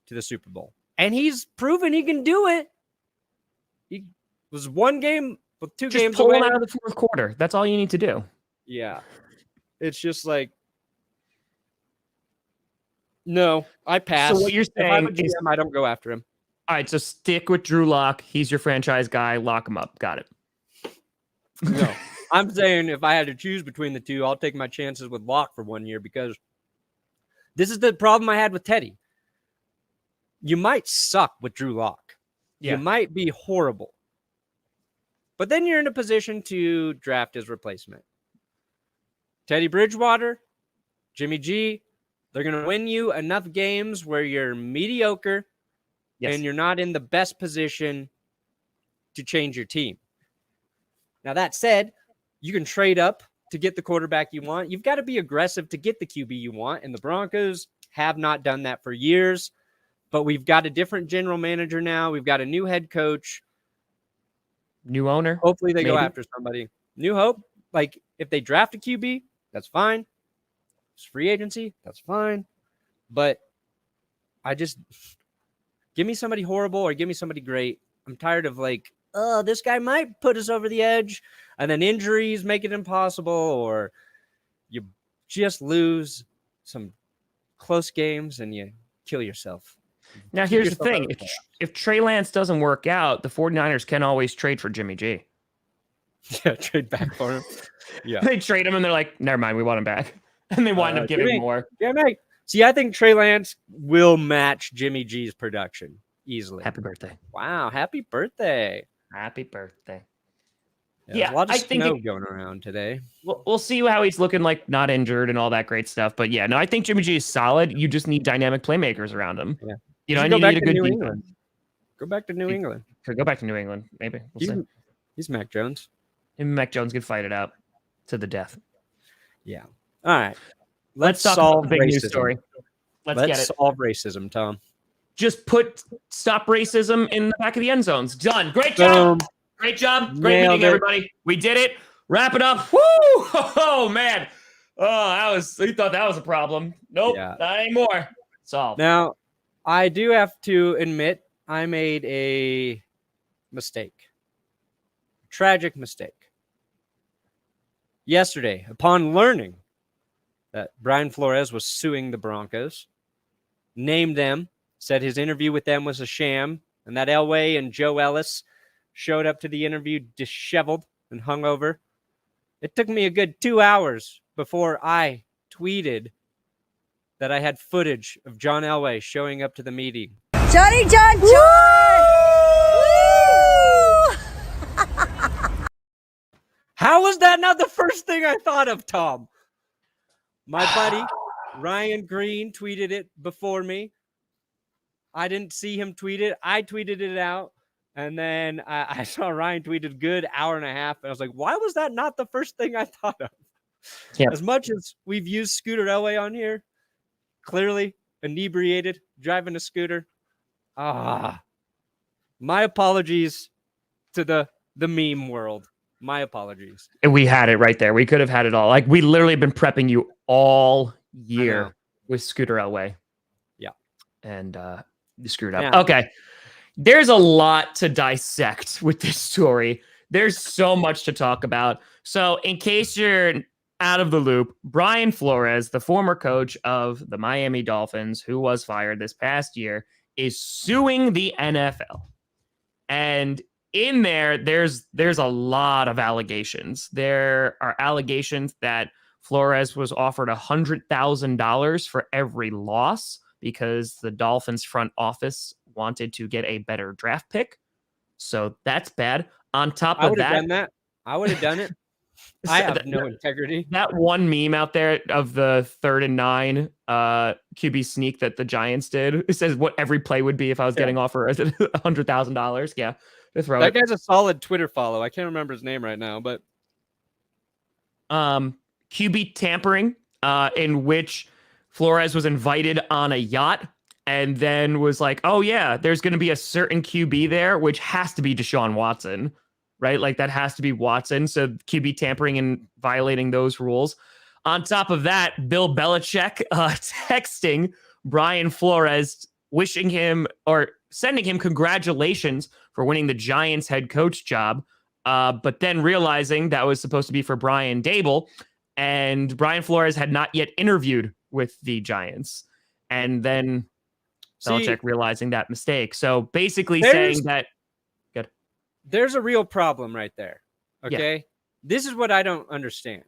to the Super Bowl. And he's proven he can do it. He was one game, with two games pull away. Him out of the fourth quarter. That's all you need to do. Yeah. It's just like, no, I pass. So what you're saying is I don't go after him. All right, so stick with Drew Lock. He's your franchise guy. Lock him up. Got it. No, I'm saying if I had to choose between the two, I'll take my chances with Lock for 1 year because this is the problem I had with Teddy. You might suck with Drew Lock. Yeah. You might be horrible. But then you're in a position to draft his replacement. Teddy Bridgewater, Jimmy G, they're going to win you enough games where you're mediocre and you're not in the best position to change your team. Now, that said, you can trade up to get the quarterback you want. You've got to be aggressive to get the QB you want, and the Broncos have not done that for years. But we've got a different general manager now. We've got a new head coach. New owner. Hopefully they go after somebody. New hope. Like, if they draft a QB, that's fine. It's free agency. That's fine. But give me somebody horrible or give me somebody great. I'm tired of this guy might put us over the edge, and then injuries make it impossible, or you just lose some close games and you kill yourself. Now, here's the thing. If Trey Lance doesn't work out, the 49ers can always trade for Jimmy G. Yeah, trade back for him. Yeah. They trade him, and they're like, never mind, we want him back. And they wind up giving more. Yeah, mate. See, I think Trey Lance will match Jimmy G's production easily. Happy birthday. Wow, happy birthday. Happy birthday. Yeah, a lot of snow going around today. We'll see how he's looking, like not injured and all that great stuff. But yeah, no, I think Jimmy G is solid. You just need dynamic playmakers around him. Yeah. You know, I need a good defense. Go back to New England. Could go back to New England, maybe. We'll see. He's Mac Jones. Him and Mac Jones could fight it out to the death. Yeah. All right. Let's solve the big news story. Let's get it. Solve racism, Tom. Just stop racism in the back of the end zones. Done. Great job. Boom. Great job. Great meeting, everybody. We did it. Wrap it up. Woo! Oh, man. Oh, you thought that was a problem. Nope, not anymore. Solved. Now, I do have to admit I made a mistake. Tragic mistake. Yesterday, upon learning that Brian Flores was suing the Broncos, named them, said his interview with them was a sham, and that Elway and Joe Ellis showed up to the interview disheveled and hungover. It took me a good 2 hours before I tweeted that I had footage of John Elway showing up to the meeting. Johnny John John! How was that not the first thing I thought of, Tom? My buddy Ryan Green tweeted it before me. I didn't see him tweet it. I tweeted it out. And then I saw Ryan tweeted good hour and a half. And I was like, why was that not the first thing I thought of? Yeah. As much as we've used Scooter Elway on here, clearly inebriated, driving a scooter. My apologies to the meme world. My apologies. We had it right there. We could have had it all. Like, we literally have been prepping you all year with Scooter Elway. Yeah. And you screwed up. Yeah. Okay. There's a lot to dissect with this story. There's so much to talk about. So in case you're out of the loop, Brian Flores, the former coach of the Miami Dolphins, who was fired this past year, is suing the NFL. And in there's a lot of allegations. There are allegations that Flores was offered $100,000 for every loss because the Dolphins front office wanted to get a better draft pick. So that's bad. On top of that, I would have done it. I have no integrity. That one meme out there of the 3rd and 9 QB sneak that the Giants did, it says what every play would be if I was getting offered $100,000. Yeah. That guy's a solid Twitter follow. I can't remember his name right now, but QB tampering, in which Flores was invited on a yacht and then was like, oh yeah, there's going to be a certain QB there, which has to be Deshaun Watson, right? Like that has to be Watson. So QB tampering and violating those rules. On top of that, Bill Belichick texting Brian Flores, wishing him or sending him congratulations for winning the Giants head coach job, but then realizing that was supposed to be for Brian Dable, and Brian Flores had not yet interviewed with the Giants. And then Belichick realizing that mistake. So basically saying that... Good. There's a real problem right there, okay? Yeah. This is what I don't understand.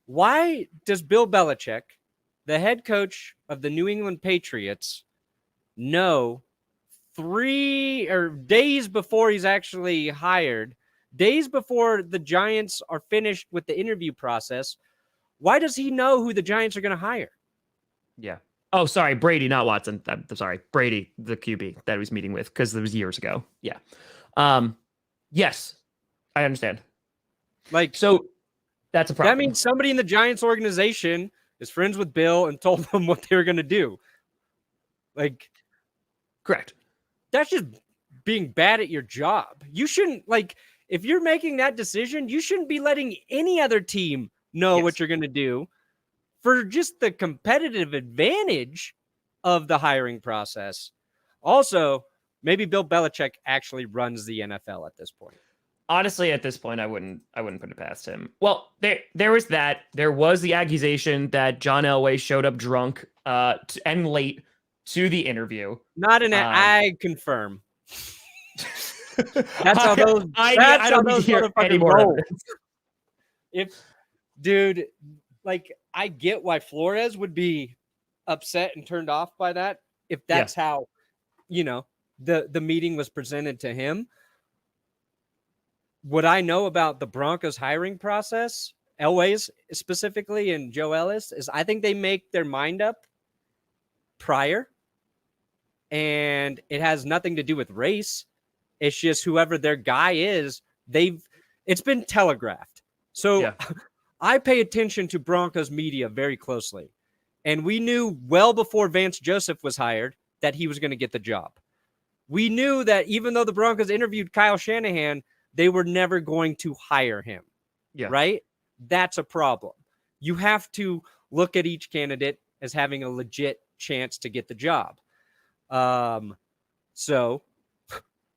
Why does Bill Belichick, the head coach of the New England Patriots, know 3 or days before he's actually hired, days before the Giants are finished with the interview process, why does he know who the Giants are going to hire? Yeah. Oh, sorry, Brady, not Watson. I'm sorry, Brady, the QB that he was meeting with, because it was years ago. Yeah. Yes, I understand. Like, so that's a problem. That means somebody in the Giants organization is friends with Bill and told them what they were going to do. Like, correct. That's just being bad at your job. You shouldn't, like, if you're making that decision, you shouldn't be letting any other team know what you're going to do for just the competitive advantage of the hiring process. Also, maybe Bill Belichick actually runs the NFL at this point. Honestly, at this point, I wouldn't put it past him. Well, there was that. There was the accusation that John Elway showed up drunk and late to the interview. Not an I confirm. That's how those. I don't need to hear any more evidence. If, dude, like, I get why Flores would be upset and turned off by that if that's how, the meeting was presented to him. What I know about the Broncos hiring process, Elway's specifically and Joe Ellis, is I think they make their mind up prior, and it has nothing to do with race. It's just whoever their guy is, it's been telegraphed. So I pay attention to Broncos media very closely, and we knew well before Vance Joseph was hired that he was going to get the job. We knew that even though the Broncos interviewed Kyle Shanahan, they were never going to hire him, right? That's a problem. You have to look at each candidate as having a legit chance to get the job. So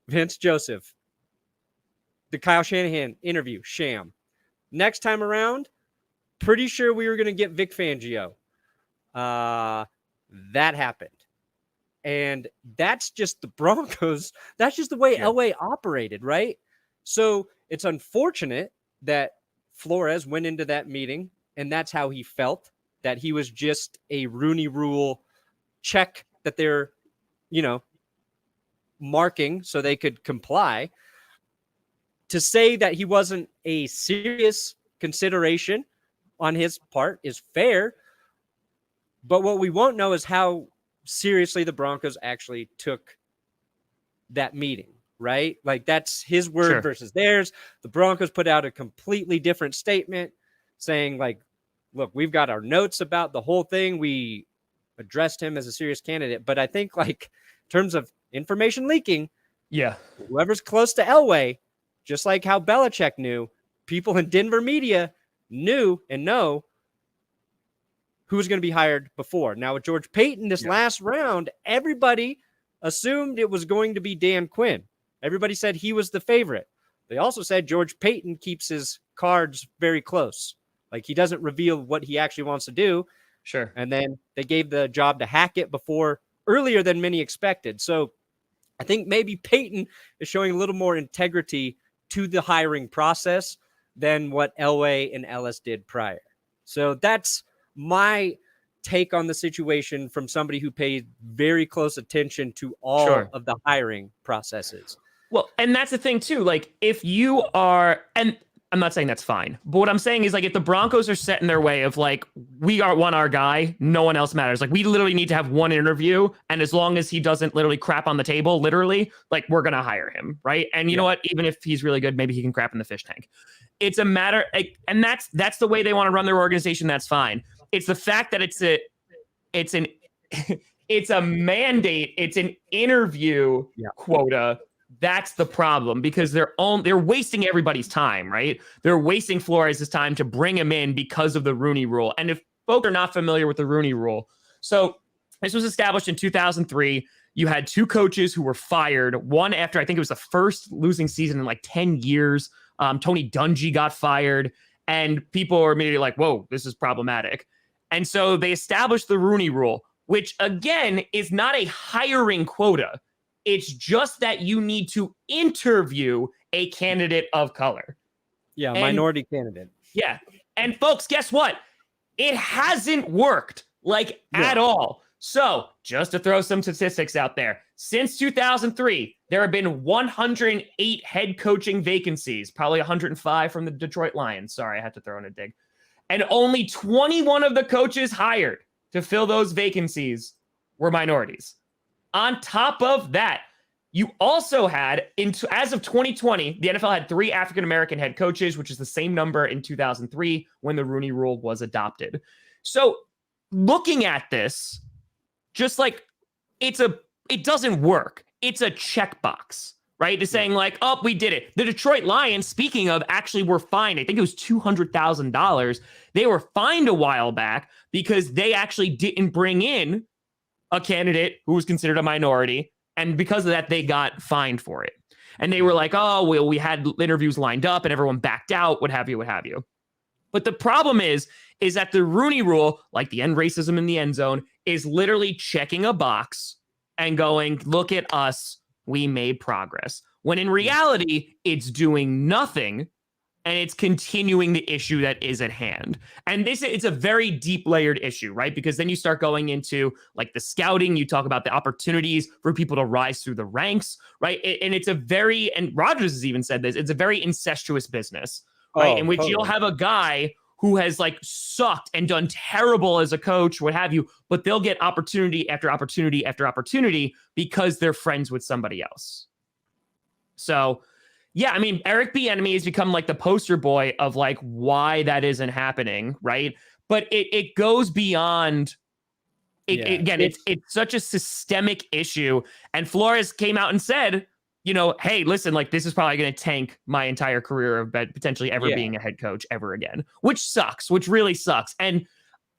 Vince Joseph, the Kyle Shanahan interview, sham. Next time around, pretty sure we were going to get Vic Fangio. That happened. And that's just the Broncos. That's just the way Elway operated, right? So it's unfortunate that Flores went into that meeting and that's how he felt, that he was just a Rooney Rule check that they're, marking so they could comply. To say that he wasn't a serious consideration on his part is fair. But what we won't know is how seriously the Broncos actually took that meeting, right? Like that's his word versus theirs. The Broncos put out a completely different statement saying like, look, we've got our notes about the whole thing. We addressed him as a serious candidate. But I think like in terms of information leaking, whoever's close to Elway, just like how Belichick knew, people in Denver media knew and know who was going to be hired before. Now with George Paton, this last round, everybody assumed it was going to be Dan Quinn. Everybody said he was the favorite. They also said George Paton keeps his cards very close. Like he doesn't reveal what he actually wants to do. Sure. And then they gave the job to Hackett earlier than many expected. So I think maybe Paton is showing a little more integrity to the hiring process than what Elway and Ellis did prior. So that's my take on the situation from somebody who paid very close attention to all of the hiring processes. Well, and that's the thing too. Like if you are, and I'm not saying that's fine, but what I'm saying is like if the Broncos are set in their way of like, we want our guy, no one else matters. Like we literally need to have one interview. And as long as he doesn't literally crap on the table, literally, like we're going to hire him. Right. And you know what, even if he's really good, maybe he can crap in the fish tank. It's a matter. And that's the way they want to run their organization. That's fine. It's the fact that it's a mandate. It's an interview quota. That's the problem because they're wasting everybody's time, right? They're wasting Flores' time to bring him in because of the Rooney Rule. And if folks are not familiar with the Rooney Rule, so this was established in 2003. You had two coaches who were fired, one after I think it was the first losing season in like 10 years. Tony Dungy got fired, and people were immediately like, whoa, this is problematic. And so they established the Rooney Rule, which again is not a hiring quota. It's just that you need to interview a candidate of color. Yeah, minority candidate. Yeah. And folks, guess what? It hasn't worked at all. So just to throw some statistics out there, since 2003, there have been 108 head coaching vacancies, probably 105 from the Detroit Lions. Sorry, I had to throw in a dig. And only 21 of the coaches hired to fill those vacancies were minorities. On top of that, you also had, as of 2020, the NFL had 3 African-American head coaches, which is the same number in 2003 when the Rooney Rule was adopted. So looking at this, just like it doesn't work. It's a checkbox, right? It's saying like, oh, we did it. The Detroit Lions, speaking of, actually were fined. I think it was $200,000. They were fined a while back because they actually didn't bring in a candidate who was considered a minority. And because of that, they got fined for it. And they were like, oh, well, we had interviews lined up and everyone backed out, what have you, what have you. But the problem is that the Rooney Rule, like the end racism in the end zone, is literally checking a box and going, look at us, we made progress. When in reality, it's doing nothing. And it's continuing the issue that is at hand. And it's a very deep layered issue, right? Because then you start going into like the scouting, you talk about the opportunities for people to rise through the ranks, right? And and Rodgers has even said this, it's a very incestuous business, right? In which you'll have a guy who has like sucked and done terrible as a coach, what have you, but they'll get opportunity after opportunity after opportunity because they're friends with somebody else. So yeah, I mean, Eric Bieniemy has become like the poster boy of like why that isn't happening, right? But it goes beyond. It's such a systemic issue. And Flores came out and said, hey, listen, like this is probably going to tank my entire career of potentially ever being a head coach ever again, which sucks, which really sucks. And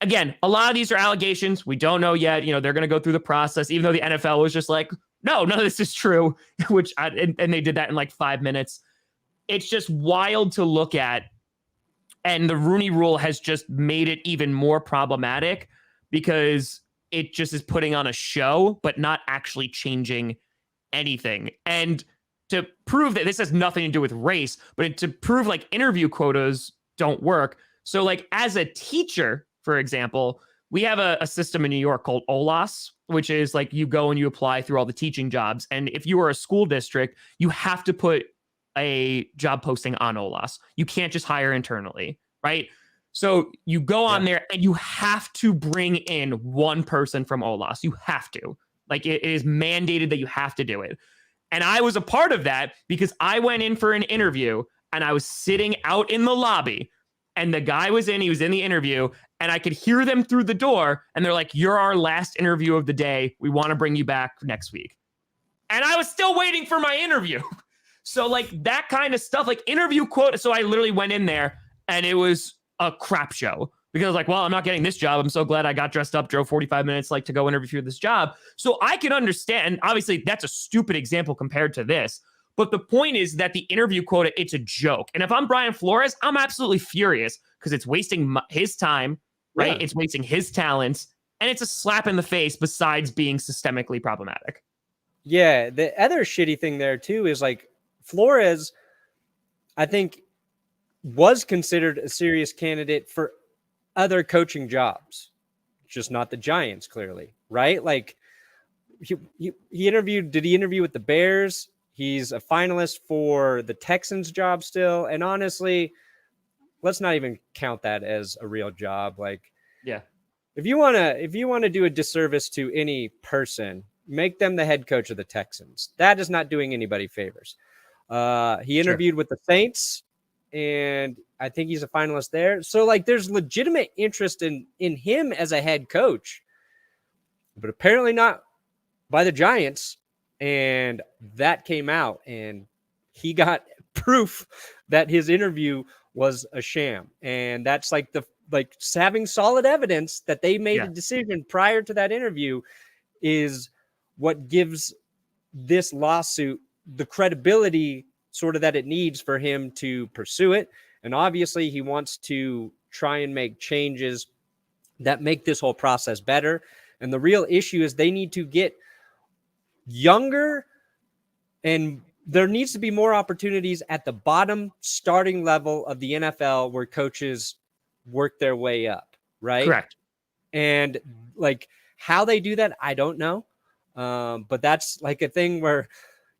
again, a lot of these are allegations. We don't know yet. You know, they're going to go through the process, even though the NFL was just like, no, none of this is true, and they did that in like 5 minutes. It's just wild to look at. And the Rooney Rule has just made it even more problematic because it just is putting on a show, but not actually changing anything. And to prove that this has nothing to do with race, but to prove like interview quotas don't work. So like as a teacher, for example, we have a system in New York called OLAS, which is like you go and you apply through all the teaching jobs. And if you are a school district, you have to put a job posting on OLAS. You can't just hire internally, right? So you go on there and you have to bring in one person from OLAS. You have to. Like it is mandated that you have to do it. And I was a part of that because I went in for an interview and I was sitting out in the lobby and the guy was he was in the interview and I could hear them through the door and they're like, "You're our last interview of the day. We want to bring you back next week." And I was still waiting for my interview. So like that kind of stuff, like interview quote. So I literally went in there and it was a crap show because I was like, well, I'm not getting this job. I'm so glad I got dressed up, drove 45 minutes like to go interview for this job. So I can understand. Obviously, that's a stupid example compared to this. But the point is that the interview quota, it's a joke. And if I'm Brian Flores, I'm absolutely furious because it's wasting his time, right? Yeah. It's wasting his talents. And it's a slap in the face besides being systemically problematic. Yeah. The other shitty thing there, too, is like Flores, I think, was considered a serious candidate for other coaching jobs, just not the Giants, clearly, right? Like he interviewed, did he interview with the Bears? He's a finalist for the Texans job still. And honestly, let's not even count that as a real job. Like, yeah, if you want to do a disservice to any person, make them the head coach of the Texans. That is not doing anybody favors. He interviewed with the Saints, and I think he's a finalist there. So like there's legitimate interest in him as a head coach, but apparently not by the Giants. And that came out and he got proof that his interview was a sham. And that's like having solid evidence that they made a decision prior to that interview is what gives this lawsuit the credibility sort of that it needs for him to pursue it. And obviously he wants to try and make changes that make this whole process better. And the real issue is they need to get younger, and there needs to be more opportunities at the bottom starting level of the NFL where coaches work their way up, right? Correct. And like how they do that, I don't know. But that's like a thing where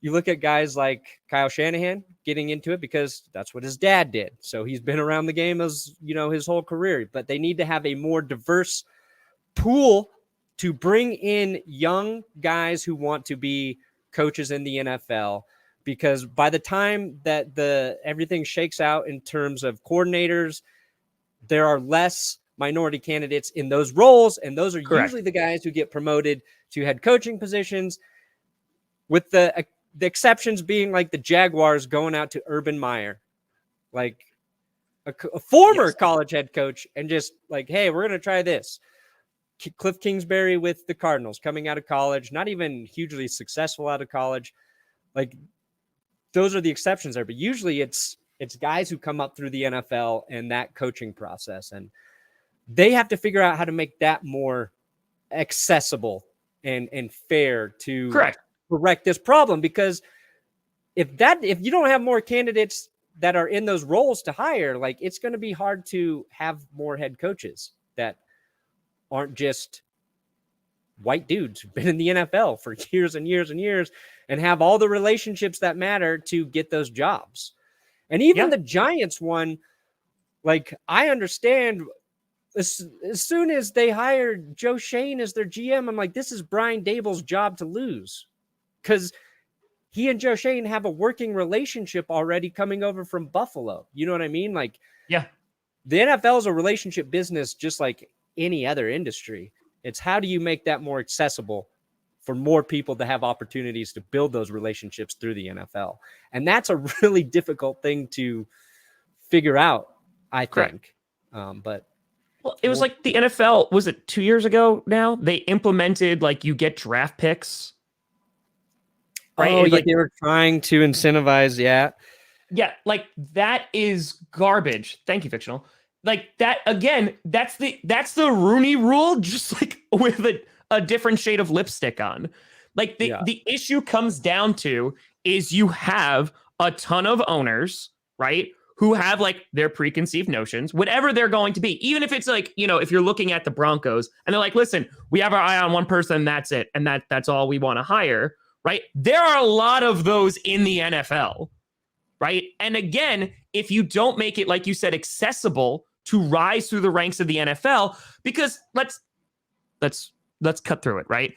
you look at guys like Kyle Shanahan getting into it because that's what his dad did. So he's been around the game as, his whole career, but they need to have a more diverse pool to bring in young guys who want to be coaches in the NFL, because by the time that everything shakes out in terms of coordinators, there are less minority candidates in those roles. And those are usually the guys who get promoted to head coaching positions, with the exceptions being like the Jaguars going out to Urban Meyer, like a former college head coach, and just like, hey, we're going to try this. Cliff Kingsbury with the Cardinals coming out of college, not even hugely successful out of college. Like those are the exceptions there, but usually it's guys who come up through the NFL and that coaching process. And they have to figure out how to make that more accessible and fair to correct this problem. Because if you don't have more candidates that are in those roles to hire, like it's going to be hard to have more head coaches that aren't just white dudes who've been in the NFL for years and years and years and have all the relationships that matter to get those jobs. And even the Giants one, like I understand as soon as they hired Joe Shane as their GM, I'm like, this is Brian Dable's job to lose, because he and Joe Shane have a working relationship already coming over from Buffalo. You know what I mean? Like, the NFL is a relationship business, just like any other industry. It's how do you make that more accessible for more people to have opportunities to build those relationships through the NFL. And that's a really difficult thing to figure out, I think. But Well, it was like the NFL, was it 2 years ago now? They implemented like you get draft picks. Right? Oh, yeah, like they were trying to incentivize, yeah. Yeah, like that is garbage. Thank you, fictional. Like that again, that's the Rooney rule, just like with a different shade of lipstick on. Like the issue comes down to is you have a ton of owners, right? Who have like their preconceived notions, whatever they're going to be. Even if it's like, if you're looking at the Broncos and they're like, listen, we have our eye on one person, that's it. And that's all we want to hire, right? There are a lot of those in the NFL. Right. And again, if you don't make it, like you said, accessible to rise through the ranks of the NFL, because let's cut through it. Right.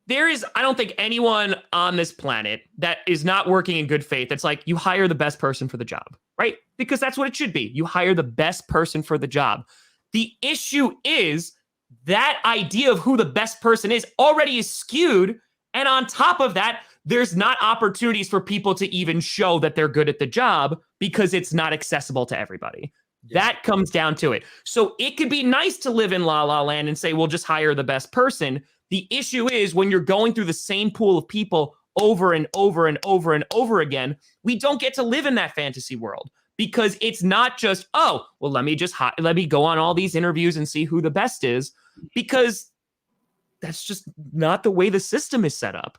I don't think anyone on this planet that is not working in good faith. It's like you hire the best person for the job. Right. Because that's what it should be. You hire the best person for the job. The issue is that idea of who the best person is already is skewed. And on top of that, there's not opportunities for people to even show that they're good at the job because it's not accessible to everybody. Yeah. That comes down to it. So it could be nice to live in La La Land and say, we'll just hire the best person. The issue is when you're going through the same pool of people over and over and over and over again, we don't get to live in that fantasy world because it's not just, oh, well, let me go on all these interviews and see who the best is, because that's just not the way the system is set up.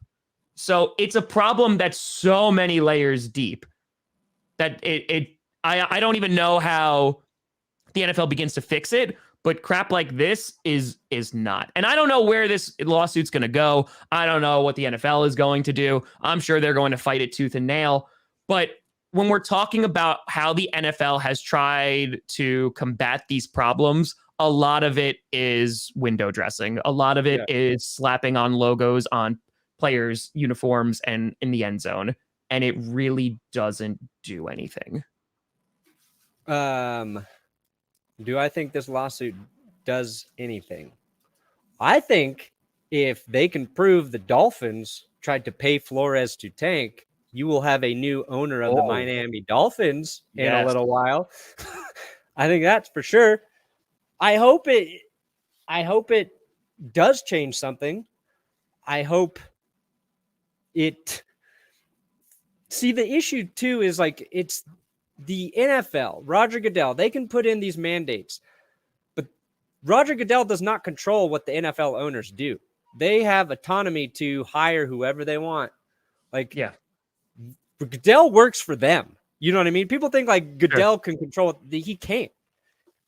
So it's a problem that's so many layers deep that I don't even know how the NFL begins to fix it, but crap like this is not. And I don't know where this lawsuit's going to go. I don't know what the NFL is going to do. I'm sure they're going to fight it tooth and nail. But when we're talking about how the NFL has tried to combat these problems, a lot of it is window dressing. A lot of it is slapping on logos on players' uniforms and in the end zone, and it really doesn't do anything. Do I think this lawsuit does anything? I think if they can prove the Dolphins tried to pay Flores to tank, you will have a new owner of the Miami Dolphins in a little while. I think that's for sure. I hope it does change something. I hope it. See, the issue too is like it's the NFL, Roger Goodell. They can put in these mandates, but Roger Goodell does not control what the NFL owners do. They have autonomy to hire whoever they want. Like, Goodell works for them. You know what I mean? People think like Goodell can control it. He can't.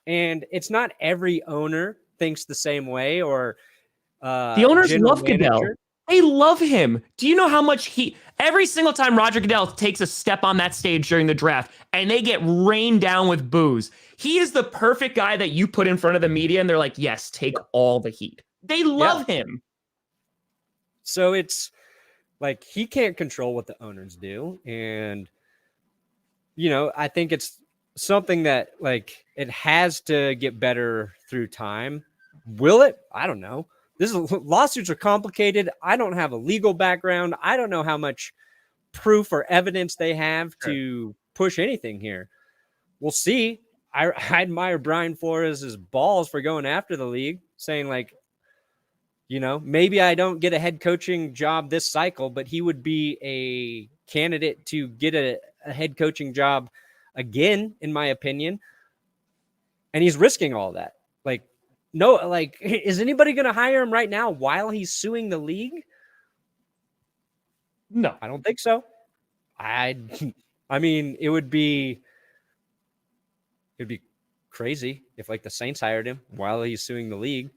And it's not every owner thinks the same way or the owners love Goodell. They love him. Do you know how much every single time Roger Goodell takes a step on that stage during the draft and they get rained down with boos, he is the perfect guy that you put in front of the media and they're like, yes, take all the heat. They love him. So it's like he can't control what the owners do. And, I think it's something that like it has to get better through time. Will it? I don't know. Lawsuits are complicated. I don't have a legal background. I don't know how much proof or evidence they have to push anything here. We'll see. I admire Brian Flores' balls for going after the league, saying like, maybe I don't get a head coaching job this cycle, but he would be a candidate to get a head coaching job again, in my opinion. And he's risking all that. Like, no, like, is anybody going to hire him right now while he's suing the league? No, I don't think so. I mean, it'd be crazy if like the Saints hired him while he's suing the league.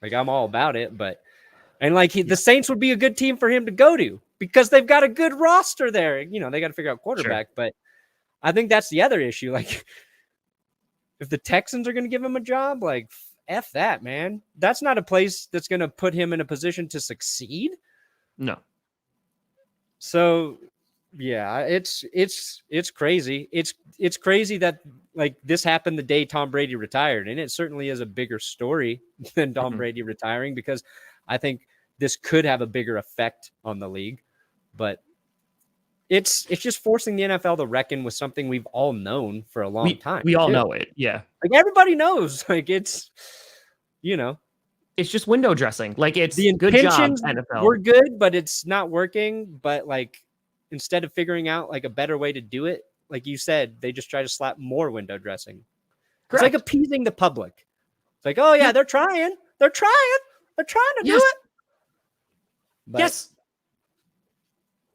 Like, I'm all about it, the Saints would be a good team for him to go to because they've got a good roster there. They got to figure out quarterback, but I think that's the other issue. Like, if the Texans are going to give him a job, like, F that, man. That's not a place that's going to put him in a position to succeed. No. So, yeah, it's crazy. It's crazy that like this happened the day Tom Brady retired, and it certainly is a bigger story than Tom Brady retiring because I think this could have a bigger effect on the league. But it's just forcing the NFL to reckon with something we've all known for a long time. We all know it. Yeah. Like everybody knows. Like it's, it's just window dressing. Like it's the good job, intentions NFL. were good, but it's not working. But like instead of figuring out like a better way to do it, like you said, they just try to slap more window dressing. Correct. It's like appeasing the public. It's like, oh yeah, they're trying to do it. But, yes.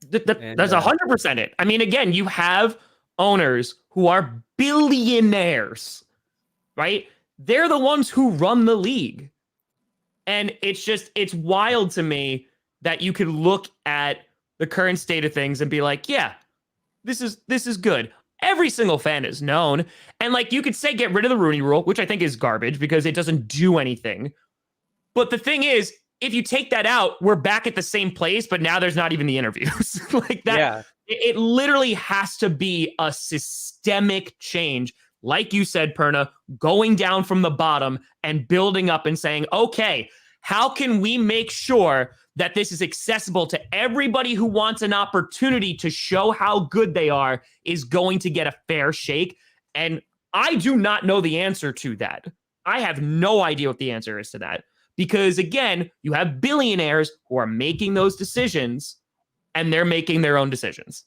That's 100% it. I mean, again, you have owners who are billionaires, right? They're the ones who run the league. And it's wild to me that you could look at the current state of things and be like, yeah, this is good. Every single fan is known. And like you could say, get rid of the Rooney Rule, which I think is garbage because it doesn't do anything. But the thing is, if you take that out, we're back at the same place, but now there's not even the interviews. Like that. Yeah. It literally has to be a systemic change. Like you said, Perna, going down from the bottom and building up and saying, okay, how can we make sure that this is accessible to everybody who wants an opportunity to show how good they are is going to get a fair shake? And I do not know the answer to that. I have no idea what the answer is to that. Because again, you have billionaires who are making those decisions and they're making their own decisions.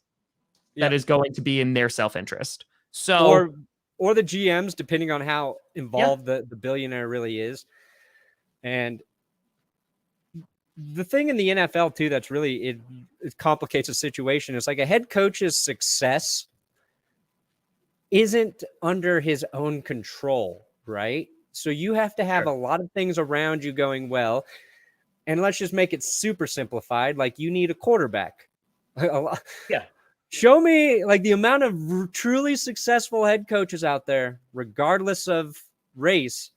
That is going to be in their self-interest. So, or the GMs, depending on how involved the billionaire really is. And the thing in the NFL too, that's really, it complicates the situation. It's like a head coach's success isn't under his own control, right? So you have to have a lot of things around you going well. And let's just make it super simplified. Like you need a quarterback. Show me like the amount of truly successful head coaches out there, regardless of race,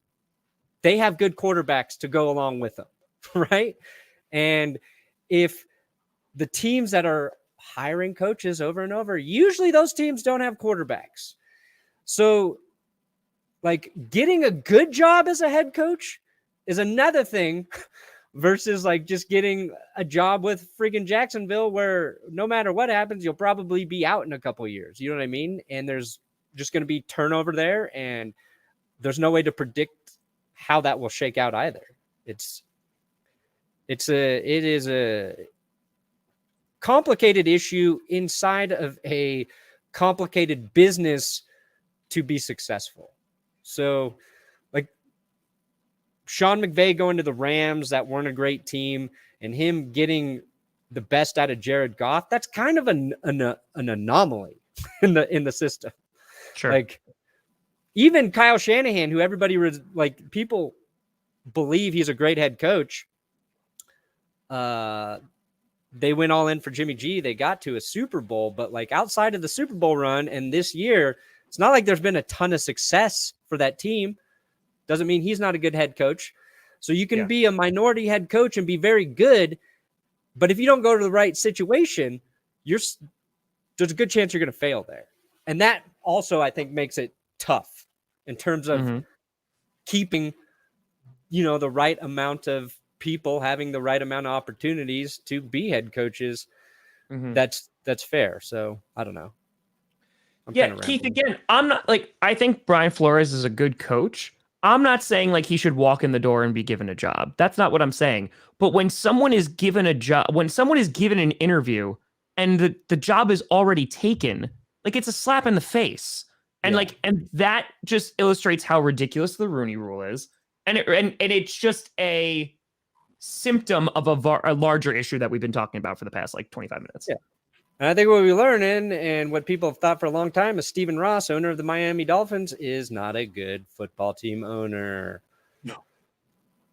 they have good quarterbacks to go along with them, right? And if the teams that are hiring coaches over and over, usually those teams don't have quarterbacks. So like getting a good job as a head coach is another thing versus like just getting a job with freaking Jacksonville where no matter what happens, you'll probably be out in a couple of years. You know what I mean? And there's just going to be turnover there and there's no way to predict how that will shake out either. It is a complicated issue inside of a complicated business to be successful. So like Sean McVay going to the Rams that weren't a great team and him getting the best out of Jared Goff, that's kind of an anomaly in the system. Sure. Like even Kyle Shanahan, who everybody was like, people believe he's a great head coach. They went all in for Jimmy G. They got to a Super Bowl, but like outside of the Super Bowl run and this year, it's not like there's been a ton of success for that team. Doesn't mean he's not a good head coach. So you can be a minority head coach and be very good, but if you don't go to the right situation, there's a good chance you're going to fail there. And that also, I think, makes it tough in terms of keeping, the right amount of people having the right amount of opportunities to be head coaches. That's fair. So I don't know. Keith, again, I'm not like, I think Brian Flores is a good coach. I'm not saying like he should walk in the door and be given a job. That's not what I'm saying. But when someone is given a job, when someone is given an interview and the job is already taken, like it's a slap in the face. And and that just illustrates how ridiculous the Rooney Rule is. And it's just a symptom of a larger issue that we've been talking about for the past like 25 minutes. Yeah. And I think what we're learning and what people have thought for a long time is Stephen Ross, owner of the Miami Dolphins, is not a good football team owner. No.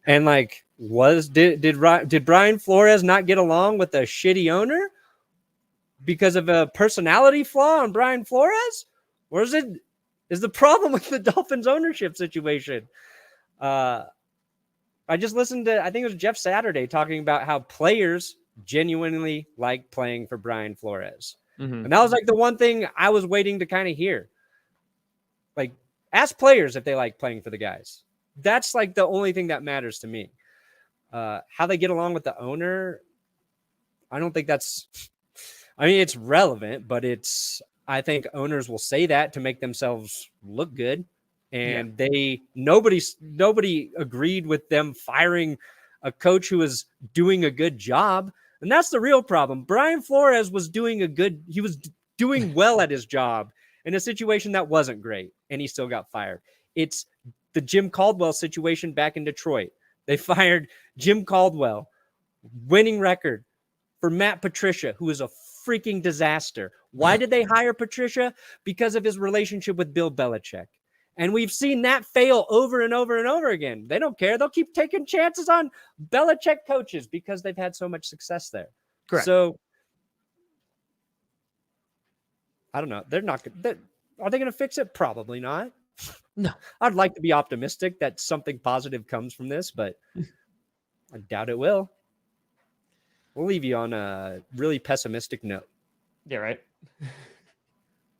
And like, did Brian Flores not get along with a shitty owner because of a personality flaw on Brian Flores? Or is the problem with the Dolphins ownership situation? I just listened to, I think it was Jeff Saturday talking about how players genuinely like playing for Brian Flores. And that was like the one thing I was waiting to kind of hear. Like, ask players if they like playing for the guys. That's like the only thing that matters to me. How they get along with the owner, I don't think that's I mean, it's relevant, but I think owners will say that to make themselves look good. And nobody agreed with them firing a coach who was doing a good job. And that's the real problem. Brian Flores was doing well at his job in a situation that wasn't great, and he still got fired. It's the Jim Caldwell situation back in Detroit. They fired Jim Caldwell, winning record, for Matt Patricia, who is a freaking disaster. Why did they hire Patricia? Because of his relationship with Bill Belichick. And we've seen that fail over and over and over again. They don't care. They'll keep taking chances on Belichick coaches because they've had so much success there. Correct. So I don't know. Are they going to fix it? Probably not. No. I'd like to be optimistic that something positive comes from this, but I doubt it will. We'll leave you on a really pessimistic note. Yeah, right.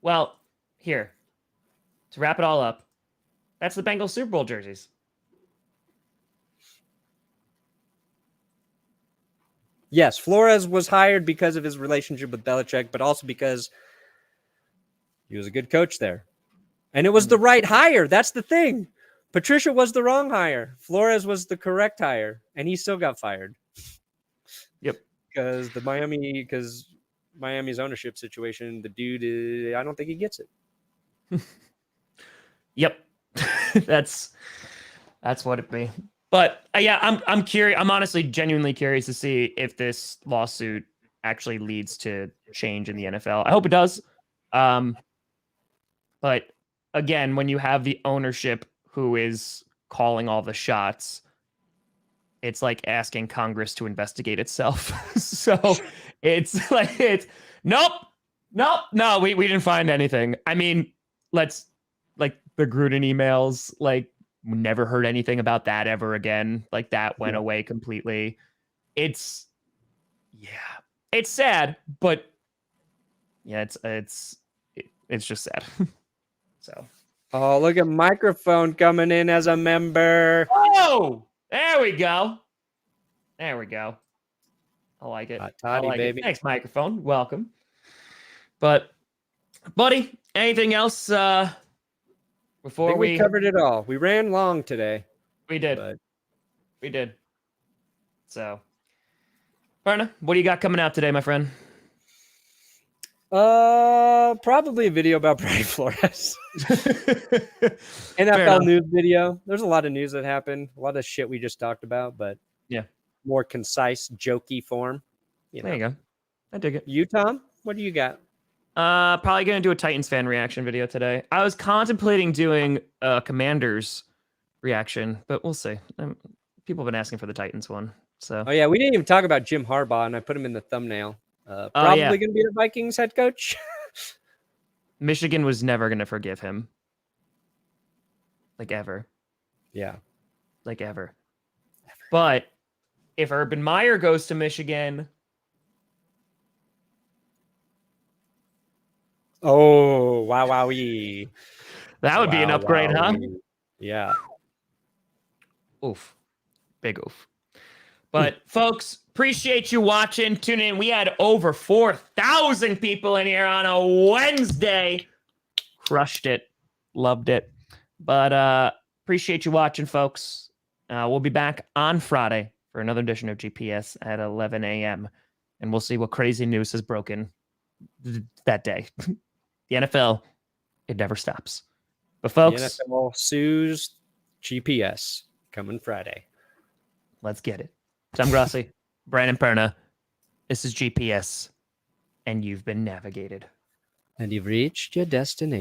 Well, here, to wrap it all up, that's the Bengals Super Bowl jerseys. Yes, Flores was hired because of his relationship with Belichick, but also because he was a good coach there. And it was the right hire. That's the thing. Patricia was the wrong hire. Flores was the correct hire, and he still got fired. Yep. Because Miami's ownership situation, the dude, I don't think he gets it. Yep. That's what it be. But yeah, I'm curious. I'm honestly genuinely curious to see if this lawsuit actually leads to change in the NFL. I hope it does. But again, when you have the ownership who is calling all the shots, it's like asking Congress to investigate itself. So it's like, nope, no, we didn't find anything. I mean, let's like the Gruden emails, like we never heard anything about that ever again. Like that went away completely. It's sad, but yeah, it's just sad. So. Oh, look at microphone coming in as a member. Oh, there we go. I like it. Toddy, baby. Thanks, microphone. Welcome. But, buddy, anything else before we covered it all? We ran long today. We did. We did. So, Perna, what do you got coming out today, my friend? Probably a video about Brian Flores. NFL news video. There's a lot of news that happened. A lot of shit we just talked about, but yeah, more concise, jokey form. There you go. I dig it. You, Tom? What do you got? Probably gonna do a Titans fan reaction video today. I was contemplating doing a Commanders reaction, but we'll see. People have been asking for the Titans one. So. Oh yeah, we didn't even talk about Jim Harbaugh, and I put him in the thumbnail. Probably going to be the Vikings head coach. Michigan was never going to forgive him. Like ever. Yeah. Like ever. But if Urban Meyer goes to Michigan. Oh, wowee. That would be an upgrade, huh? Yeah. Oof. Big oof. But folks, appreciate you watching, tuning in. We had over 4,000 people in here on a Wednesday. Crushed it. Loved it. But appreciate you watching, folks. We'll be back on Friday for another edition of GPS at 11 a.m. And we'll see what crazy news has broken that day. The NFL, it never stops. But folks, the NFL sues GPS coming Friday. Let's get it. I'm Grossi Brandon Perna. This is GPS, and you've been navigated. And you've reached your destination.